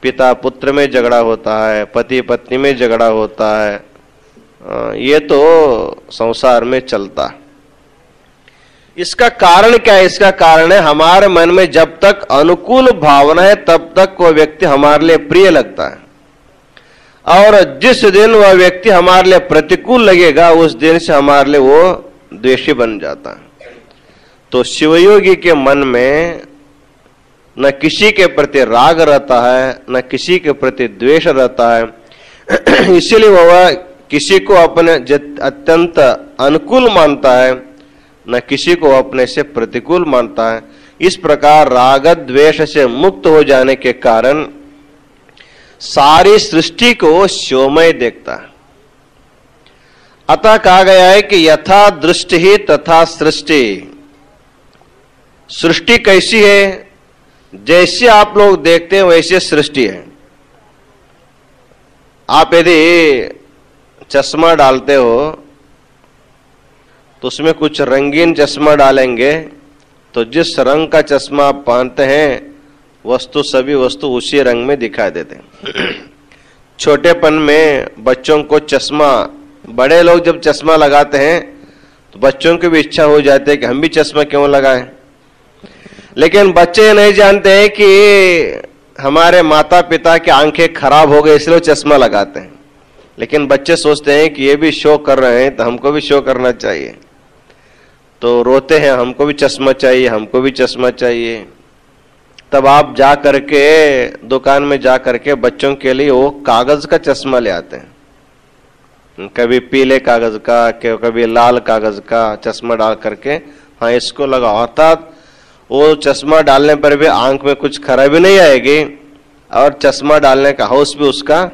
पिता पुत्र में झगड़ा होता है, पति पत्नी में झगड़ा होता है। ये तो संसार में चलता है। इसका कारण क्या है? इसका कारण है हमारे मन में जब तक अनुकूल भावना है तब तक वह व्यक्ति हमारे लिए प्रिय लगता है, और जिस दिन वह व्यक्ति हमारे लिए प्रतिकूल लगेगा उस दिन से हमारे लिए वो द्वेषी बन जाता है। तो शिवयोगी के मन में न किसी के प्रति राग रहता है, न किसी के प्रति द्वेष रहता है। इसीलिए वह किसी को अपने अत्यंत अनुकूल मानता है, न किसी को अपने से प्रतिकूल मानता है। इस प्रकार राग द्वेष से मुक्त हो जाने के कारण सारी सृष्टि को शिवमय देखता है। अतः कहा गया है कि यथा दृष्टि ही तथा सृष्टि। सृष्टि कैसी है? जैसे आप लोग देखते हैं वैसे सृष्टि है। आप यदि चश्मा डालते हो तो उसमें कुछ रंगीन चश्मा डालेंगे तो जिस रंग का चश्मा आप पहनते हैं सभी वस्तु उसी रंग में दिखाई देते हैं। छोटेपन में बच्चों को चश्मा, बड़े लोग जब चश्मा लगाते हैं तो बच्चों की भी इच्छा हो जाती है कि हम भी चश्मा क्यों लगाएं। लेकिन बच्चे नहीं जानते हैं कि हमारे माता पिता की आंखें खराब हो गई इसलिए चश्मा लगाते हैं। लेकिन बच्चे सोचते हैं कि ये भी शो कर रहे हैं तो हमको भी शो करना चाहिए, तो रोते हैं हमको भी चश्मा चाहिए, हमको भी चश्मा चाहिए। तब आप जा करके दुकान में जा करके बच्चों के लिए वो कागज का चश्मा ले आते हैं, कभी पीले कागज का, कभी लाल कागज का चश्मा डाल करके हाँ इसको लगाओ। अर्थात वो चश्मा डालने पर भी आंख में कुछ खराबी नहीं आएगी और चश्मा डालने का हौस भी उसका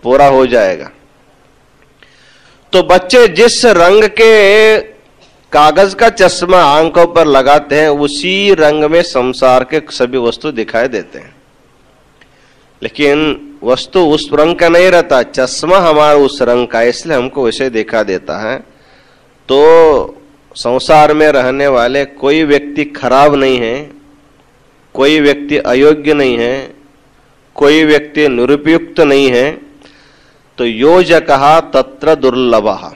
पूरा हो जाएगा। तो बच्चे जिस रंग के कागज का चश्मा आंखों पर लगाते हैं उसी रंग में संसार के सभी वस्तु दिखाई देते हैं। लेकिन वस्तु उस रंग का नहीं रहता, चश्मा हमारा उस रंग का, इसलिए हमको वैसे दिखा देता है। तो संसार में रहने वाले कोई व्यक्ति खराब नहीं है, कोई व्यक्ति अयोग्य नहीं है, कोई व्यक्ति निरुपयुक्त नहीं है। तो योजकः तत्र दुर्लभः।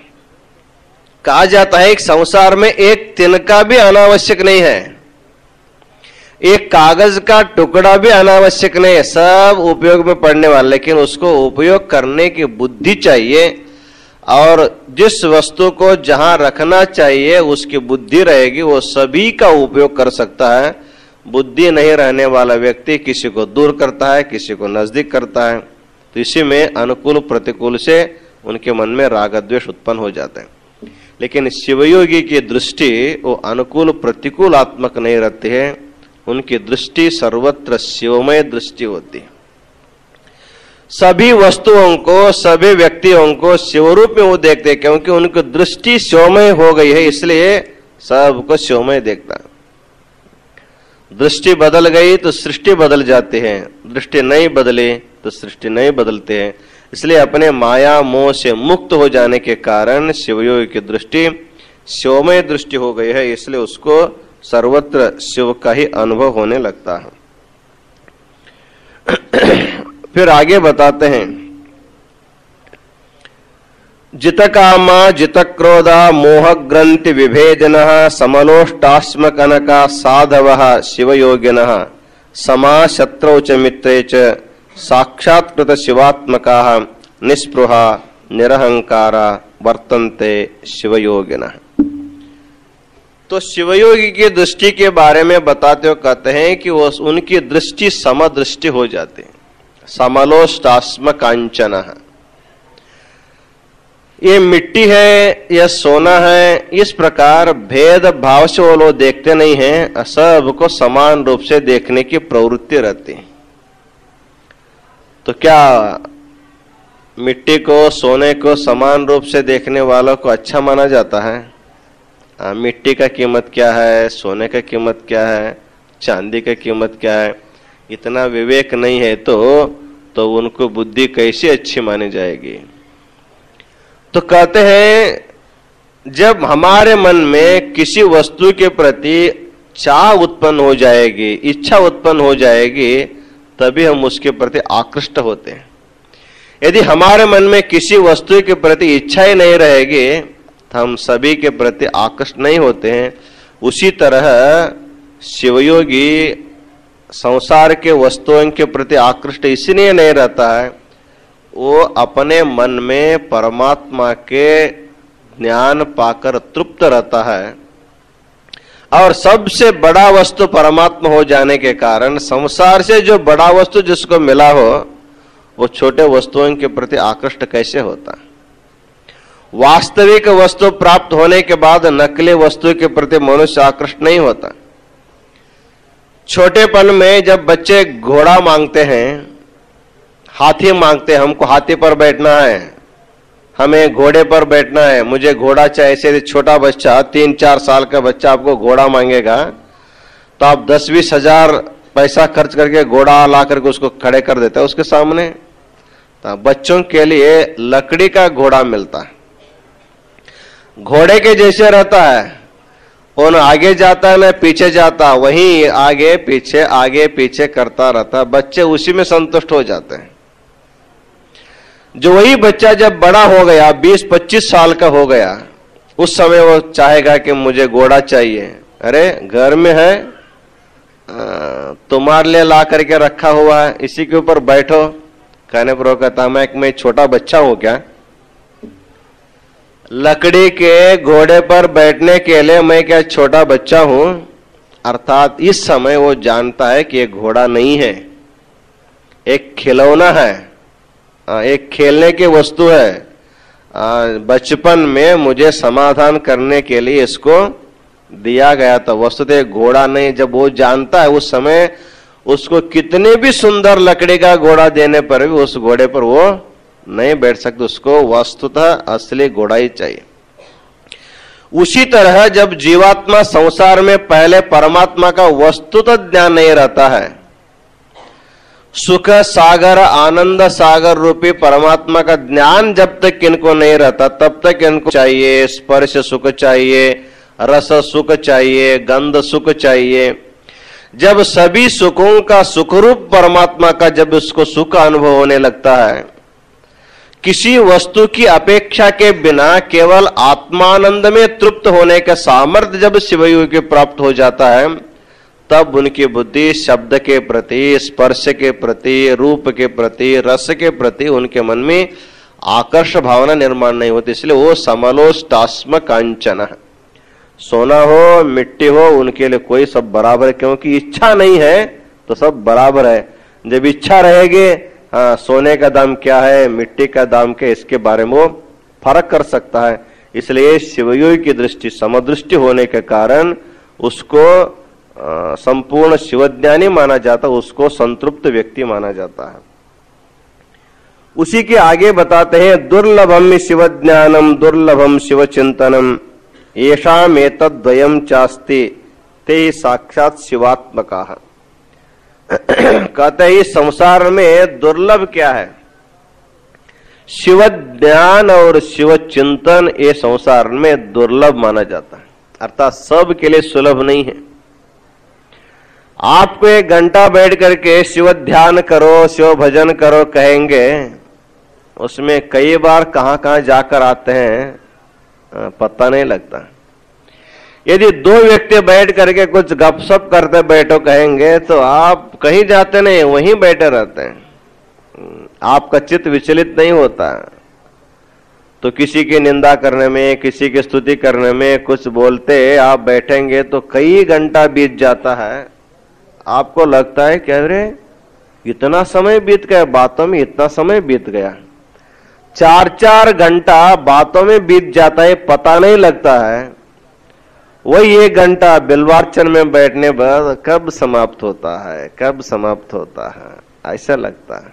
कहा जाता है कि संसार में एक तिनका भी अनावश्यक नहीं है, एक कागज का टुकड़ा भी अनावश्यक नहीं है, सब उपयोग में पड़ने वाला। लेकिन उसको उपयोग करने की बुद्धि चाहिए, और जिस वस्तु को जहां रखना चाहिए उसकी बुद्धि रहेगी वो सभी का उपयोग कर सकता है। बुद्धि नहीं रहने वाला व्यक्ति किसी को दूर करता है, किसी को नजदीक करता है। तो इसी में अनुकूल प्रतिकूल से उनके मन में राग द्वेष उत्पन्न हो जाते हैं। लेकिन शिवयोगी की दृष्टि वो अनुकूल प्रतिकूल आत्मक नहीं रहती है, उनकी दृष्टि सर्वत्र शिवमय दृष्टि होती है। सभी वस्तुओं को, सभी व्यक्तियों को शिवरूप में वो देखते हैं, क्योंकि उनकी दृष्टि शिवमय हो गई है, इसलिए सबको शिवमय देखता है। दृष्टि बदल गई तो सृष्टि बदल जाती है, दृष्टि नहीं बदली तो सृष्टि नहीं बदलते हैं। इसलिए अपने माया मोह से मुक्त हो जाने के कारण शिवयोगी की दृष्टि शिवमय दृष्टि हो गई है, इसलिए उसको सर्वत्र शिव का ही अनुभव होने लगता है। फिर आगे बताते हैं, जितकाम जितक्रोध मोह ग्रंथि विभेदिनः समलोष्टास्म कनका साधवः शिवयोगिनः समा शत्रौ च मित्रे च साक्षात्कृत शिवात्मकाः निस्पृहा निरहंकारा वर्तन्ते शिवयोगिनः। तो शिवयोगी की दृष्टि के बारे में बताते हुए कहते हैं कि वो उनकी दृष्टि समदृष्टि हो जाती है। समलोष्टास्म कांचनः, ये मिट्टी है यह सोना है, इस प्रकार भेद भाव से वो लोग देखते नहीं हैं, सबको समान रूप से देखने की प्रवृत्ति रहती है। तो क्या मिट्टी को सोने को समान रूप से देखने वालों को अच्छा माना जाता है? मिट्टी का कीमत क्या है, सोने का कीमत क्या है, चांदी का कीमत क्या है, इतना विवेक नहीं है तो उनको बुद्धि कैसी अच्छी मानी जाएगी। तो कहते हैं जब हमारे मन में किसी वस्तु के प्रति चाह उत्पन्न हो जाएगी, इच्छा उत्पन्न हो जाएगी, तभी हम उसके प्रति आकृष्ट होते हैं। यदि हमारे मन में किसी वस्तु के प्रति इच्छा ही नहीं रहेगी तो हम सभी के प्रति आकृष्ट नहीं होते हैं। उसी तरह शिवयोगी संसार के वस्तुओं के प्रति आकृष्ट इसलिए नहीं रहता है, वो अपने मन में परमात्मा के ज्ञान पाकर तृप्त रहता है और सबसे बड़ा वस्तु परमात्मा हो जाने के कारण संसार से जो बड़ा वस्तु जिसको मिला हो वो छोटे वस्तुओं के प्रति आकृष्ट कैसे होता? वास्तविक वस्तु प्राप्त होने के बाद नकली वस्तु के प्रति मनुष्य आकृष्ट नहीं होता। छोटेपन में जब बच्चे घोड़ा मांगते हैं, हाथी मांगते हैं, हमको हाथी पर बैठना है, हमें घोड़े पर बैठना है, मुझे घोड़ा चाहिए, ऐसे छोटा बच्चा 3-4 साल का बच्चा आपको घोड़ा मांगेगा तो आप 10-20 हजार पैसा खर्च करके घोड़ा ला करके उसको खड़े कर देते हैं उसके सामने। तो बच्चों के लिए लकड़ी का घोड़ा मिलता है, घोड़े के जैसे रहता है, वो न आगे जाता है न पीछे जाता, वहीं आगे पीछे करता रहता है, बच्चे उसी में संतुष्ट हो जाते हैं। जो वही बच्चा जब बड़ा हो गया, 20-25 साल का हो गया, उस समय वो चाहेगा कि मुझे घोड़ा चाहिए। अरे घर में है, तुम्हारे लिए ला करके रखा हुआ है, इसी के ऊपर बैठो। कहने पर वो कहता मैं छोटा बच्चा हूं क्या? लकड़ी के घोड़े पर बैठने के लिए मैं क्या छोटा बच्चा हूं? अर्थात इस समय वो जानता है कि ये घोड़ा नहीं है, एक खिलौना है, एक खेलने की वस्तु है। बचपन में मुझे समाधान करने के लिए इसको दिया गया था, वस्तुतः घोड़ा नहीं। जब वो जानता है उस समय उसको कितने भी सुंदर लकड़ी का घोड़ा देने पर भी उस घोड़े पर वो नहीं बैठ सकते, उसको वस्तुतः असली घोड़ा ही चाहिए। उसी तरह जब जीवात्मा संसार में पहले परमात्मा का वस्तुतः ज्ञान नहीं रहता है, सुख सागर आनंद सागर रूपी परमात्मा का ज्ञान जब तक इनको नहीं रहता तब तक इनको चाहिए स्पर्श सुख चाहिए, रस सुख चाहिए, गंध सुख चाहिए। जब सभी सुखों का सुखरूप परमात्मा का जब उसको सुख अनुभव होने लगता है, किसी वस्तु की अपेक्षा के बिना केवल आत्मानंद में तृप्त होने का सामर्थ्य जब शिवयोगी को प्राप्त हो जाता है, तब उनकी बुद्धि शब्द के प्रति, स्पर्श के प्रति, रूप के प्रति, रस के प्रति उनके मन में आकर्ष भावना निर्माण नहीं होती। इसलिए वो समलोष्टास्म कांचन है। सोना हो मिट्टी हो उनके लिए कोई सब बराबर है, क्योंकि इच्छा नहीं है तो सब बराबर है। जब इच्छा रहेगी, हाँ सोने का दाम क्या है, मिट्टी का दाम क्या, इसके बारे में वो फर्क कर सकता है। इसलिए शिवयोगी की दृष्टि समदृष्टि होने के कारण उसको संपूर्ण शिवज्ञानी माना जाता, उसको संतृप्त व्यक्ति माना जाता है। उसी के आगे बताते हैं दुर्लभम शिवज्ञानम दुर्लभम शिवचिंतनम येषाम एतद्वयम् चास्ति ते साक्षात शिवात्मका। कहते हैं इस संसार में दुर्लभ क्या है? शिव ज्ञान और शिव चिंतन ये संसार में दुर्लभ माना जाता है, अर्थात सब के लिए सुलभ नहीं है। आपको 1 घंटा बैठ करके शिव ध्यान करो, शिव भजन करो कहेंगे उसमें कई बार कहां कहां जाकर आते हैं पता नहीं लगता। यदि दो व्यक्ति बैठ करके कुछ गपशप करते बैठो कहेंगे तो आप कहीं जाते नहीं, वहीं बैठे रहते हैं, आपका चित्त विचलित नहीं होता। तो किसी की निंदा करने में, किसी की स्तुति करने में कुछ बोलते आप बैठेंगे तो कई घंटा बीत जाता है। आपको लगता है कि अरे इतना समय बीत गया, बातों में इतना समय बीत गया। 4-4 घंटा बातों में बीत जाता है, पता नहीं लगता है। वही 1 घंटा बिल्वार्चन में बैठने पर कब समाप्त होता है, कब समाप्त होता है, ऐसा लगता है।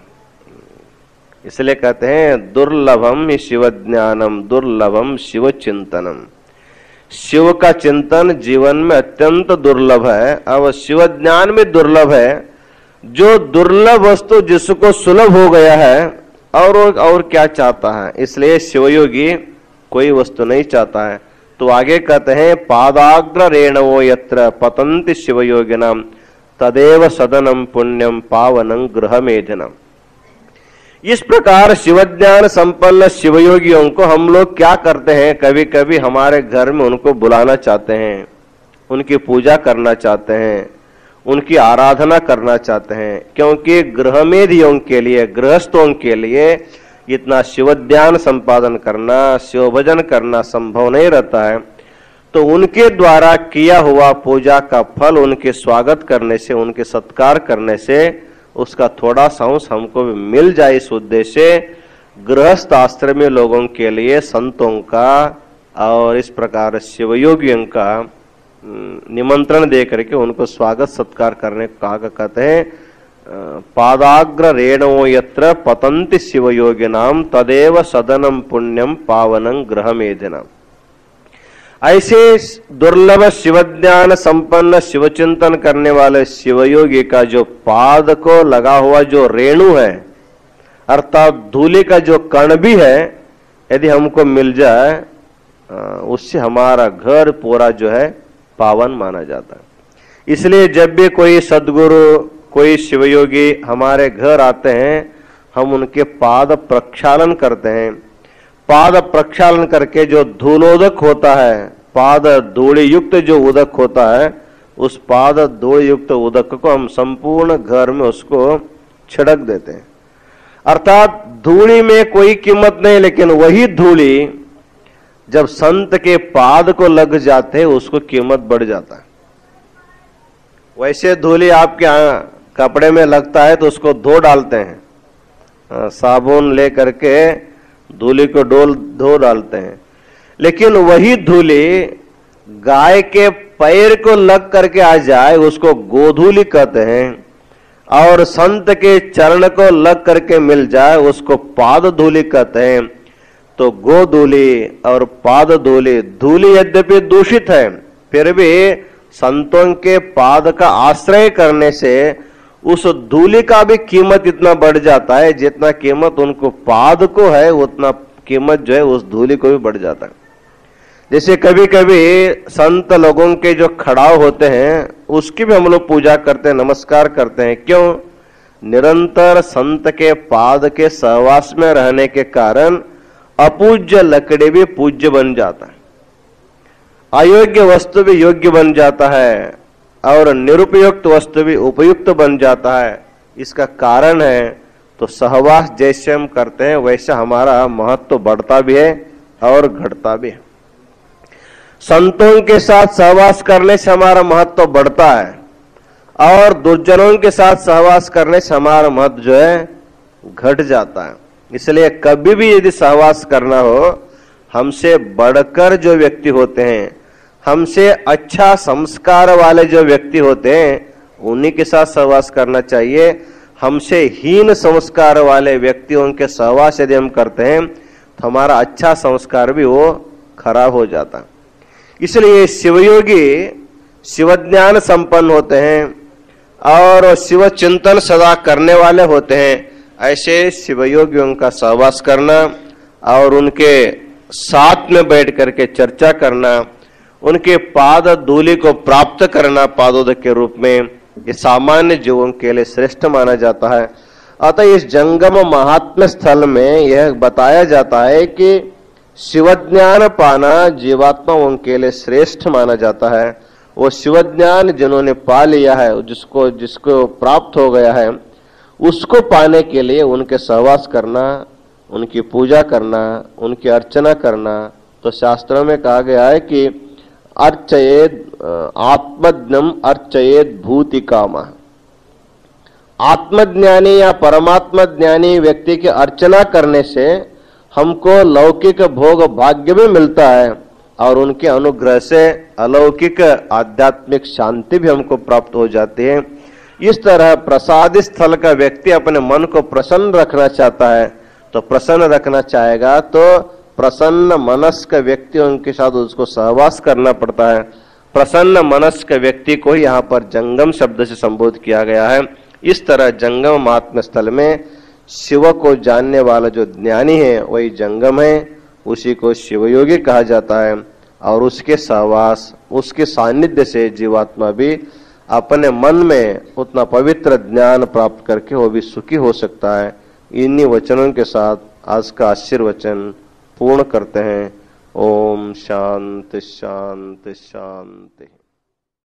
इसलिए कहते हैं दुर्लभम शिव ज्ञानम दुर्लभम शिव चिंतनम। शिव का चिंतन जीवन में अत्यंत दुर्लभ है। अब शिव ज्ञान में दुर्लभ है। जो दुर्लभ वस्तु जिसको सुलभ हो गया है और क्या चाहता है। इसलिए शिवयोगी कोई वस्तु नहीं चाहता है। तो आगे कहते हैं पादाग्र रेणवो यत्र पतंति शिवयोगिनाम तदेव सदनम पुण्यम पावनं गृहमेधिनम। इस प्रकार शिवज्ञान संपन्न शिवयोगियों को हम लोग क्या करते हैं, कभी कभी हमारे घर में उनको बुलाना चाहते हैं, उनकी पूजा करना चाहते हैं, उनकी आराधना करना चाहते हैं, क्योंकि गृहमेधियों के लिए, गृहस्थों के लिए इतना शिवध्यान संपादन करना, शिव भजन करना संभव नहीं रहता है। तो उनके द्वारा किया हुआ पूजा का फल उनके स्वागत करने से, उनके सत्कार करने से उसका थोड़ा सा अंश हमको भी मिल जाए, इस उद्देश्य से गृहस्थ आश्रम में लोगों के लिए संतों का और इस प्रकार शिवयोगियों का निमंत्रण दे करके उनको स्वागत सत्कार करने को कहा। कहते हैं पादाग्र रेणवो यत्र पतंति शिवयोगिनाम तदेव सदनम पुण्यम पावनं गृहमेधिनम। ऐसे दुर्लभ शिवज्ञान संपन्न शिवचिंतन करने वाले शिवयोगी का जो पाद को लगा हुआ जो रेणु है, अर्थात धूलि का जो कण भी है, यदि हमको मिल जाए उससे हमारा घर पूरा जो है पावन माना जाता है। इसलिए जब भी कोई सद्गुरु, कोई शिवयोगी हमारे घर आते हैं, हम उनके पाद प्रक्षालन करते हैं। पाद प्रक्षालन करके जो धूलोदक होता है, पाद धूलि युक्त जो उदक होता है, उस पाद धूलि युक्त उदक को हम संपूर्ण घर में उसको छिड़क देते हैं। अर्थात धूलि में कोई कीमत नहीं, लेकिन वही धूलि जब संत के पाद को लग जाते हैं उसको कीमत बढ़ जाता है। वैसे धूलि आपके कपड़े में लगता है तो उसको धो डालते हैं, साबुन ले करके धूलि को धो डालते हैं, लेकिन वही धूलि गाय के पैर को लग करके आ जाए उसको गोधूलि कहते हैं, और संत के चरण को लग करके मिल जाए उसको पाद धूलि कहते हैं। तो गोधूलि और पाद धूलि, धूलि यद्यपि दूषित है फिर भी संतों के पाद का आश्रय करने से उस धूलि का भी कीमत इतना बढ़ जाता है, जितना कीमत उनको पाद को है उतना कीमत जो है उस धूलि को भी बढ़ जाता है। जैसे कभी कभी संत लोगों के जो खड़ाव होते हैं उसकी भी हम लोग पूजा करते हैं, नमस्कार करते हैं। क्यों? निरंतर संत के पाद के सहवास में रहने के कारण अपूज्य लकड़ी भी पूज्य बन जाता है, अयोग्य वस्तु भी योग्य बन जाता है, और निरुपयुक्त वस्तु भी उपयुक्त बन जाता है। इसका कारण है तो सहवास जैसे हम करते हैं वैसा हमारा महत्व बढ़ता भी है और घटता भी है। संतों के साथ सहवास करने से हमारा महत्व बढ़ता है, और दुर्जनों के साथ सहवास करने से हमारा महत्व जो है घट जाता है। इसलिए कभी भी यदि सहवास करना हो, हमसे बढ़कर जो व्यक्ति होते हैं, हमसे अच्छा संस्कार वाले जो व्यक्ति होते हैं, उन्हीं के साथ सहवास करना चाहिए। हमसे हीन संस्कार वाले व्यक्तियों के सहवास यदि हम करते हैं तो हमारा अच्छा संस्कार भी वो खराब हो जाता है। इसलिए शिवयोगी शिवज्ञान संपन्न होते हैं और शिव चिंतन सदा करने वाले होते हैं। ऐसे शिवयोगियों का सहवास करना और उनके साथ में बैठ करके चर्चा करना, उनके पाद धूलि को प्राप्त करना पादोदक के रूप में, ये सामान्य जीवों के लिए श्रेष्ठ माना जाता है। अतः इस जंगम महात्म्य स्थल में यह बताया जाता है कि शिवज्ञान पाना जीवात्माओं के लिए श्रेष्ठ माना जाता है। वो शिवज्ञान जिन्होंने पा लिया है, जिसको प्राप्त हो गया है, उसको पाने के लिए उनके सहवास करना, उनकी पूजा करना, उनकी अर्चना करना। तो शास्त्रों में कहा गया है कि अर्चयेद आत्मज्ञम अर्चयेद भूति कामा। आत्मज्ञानी या परमात्मा ज्ञानी व्यक्ति की अर्चना करने से हमको लौकिक भोग भाग्य भी मिलता है और उनके अनुग्रह से अलौकिक आध्यात्मिक शांति भी हमको प्राप्त हो जाती है। इस तरह प्रसाद स्थल का व्यक्ति अपने मन को प्रसन्न रखना चाहता है, तो प्रसन्न रखना चाहेगा तो प्रसन्न मनस्क व्यक्तियों के साथ उसको सहवास करना पड़ता है। प्रसन्न मनस्क व्यक्ति को यहाँ पर जंगम शब्द से संबोधित किया गया है। इस तरह जंगम महात्म्य स्थल में शिव को जानने वाला जो ज्ञानी है वही जंगम है, उसी को शिवयोगी कहा जाता है। और उसके सहवास, उसके सानिध्य से जीवात्मा भी अपने मन में उतना पवित्र ज्ञान प्राप्त करके वो भी सुखी हो सकता है। इन्हीं वचनों के साथ आज का आशीर्वचन पूर्ण करते हैं। ओम शांति शांति शांति।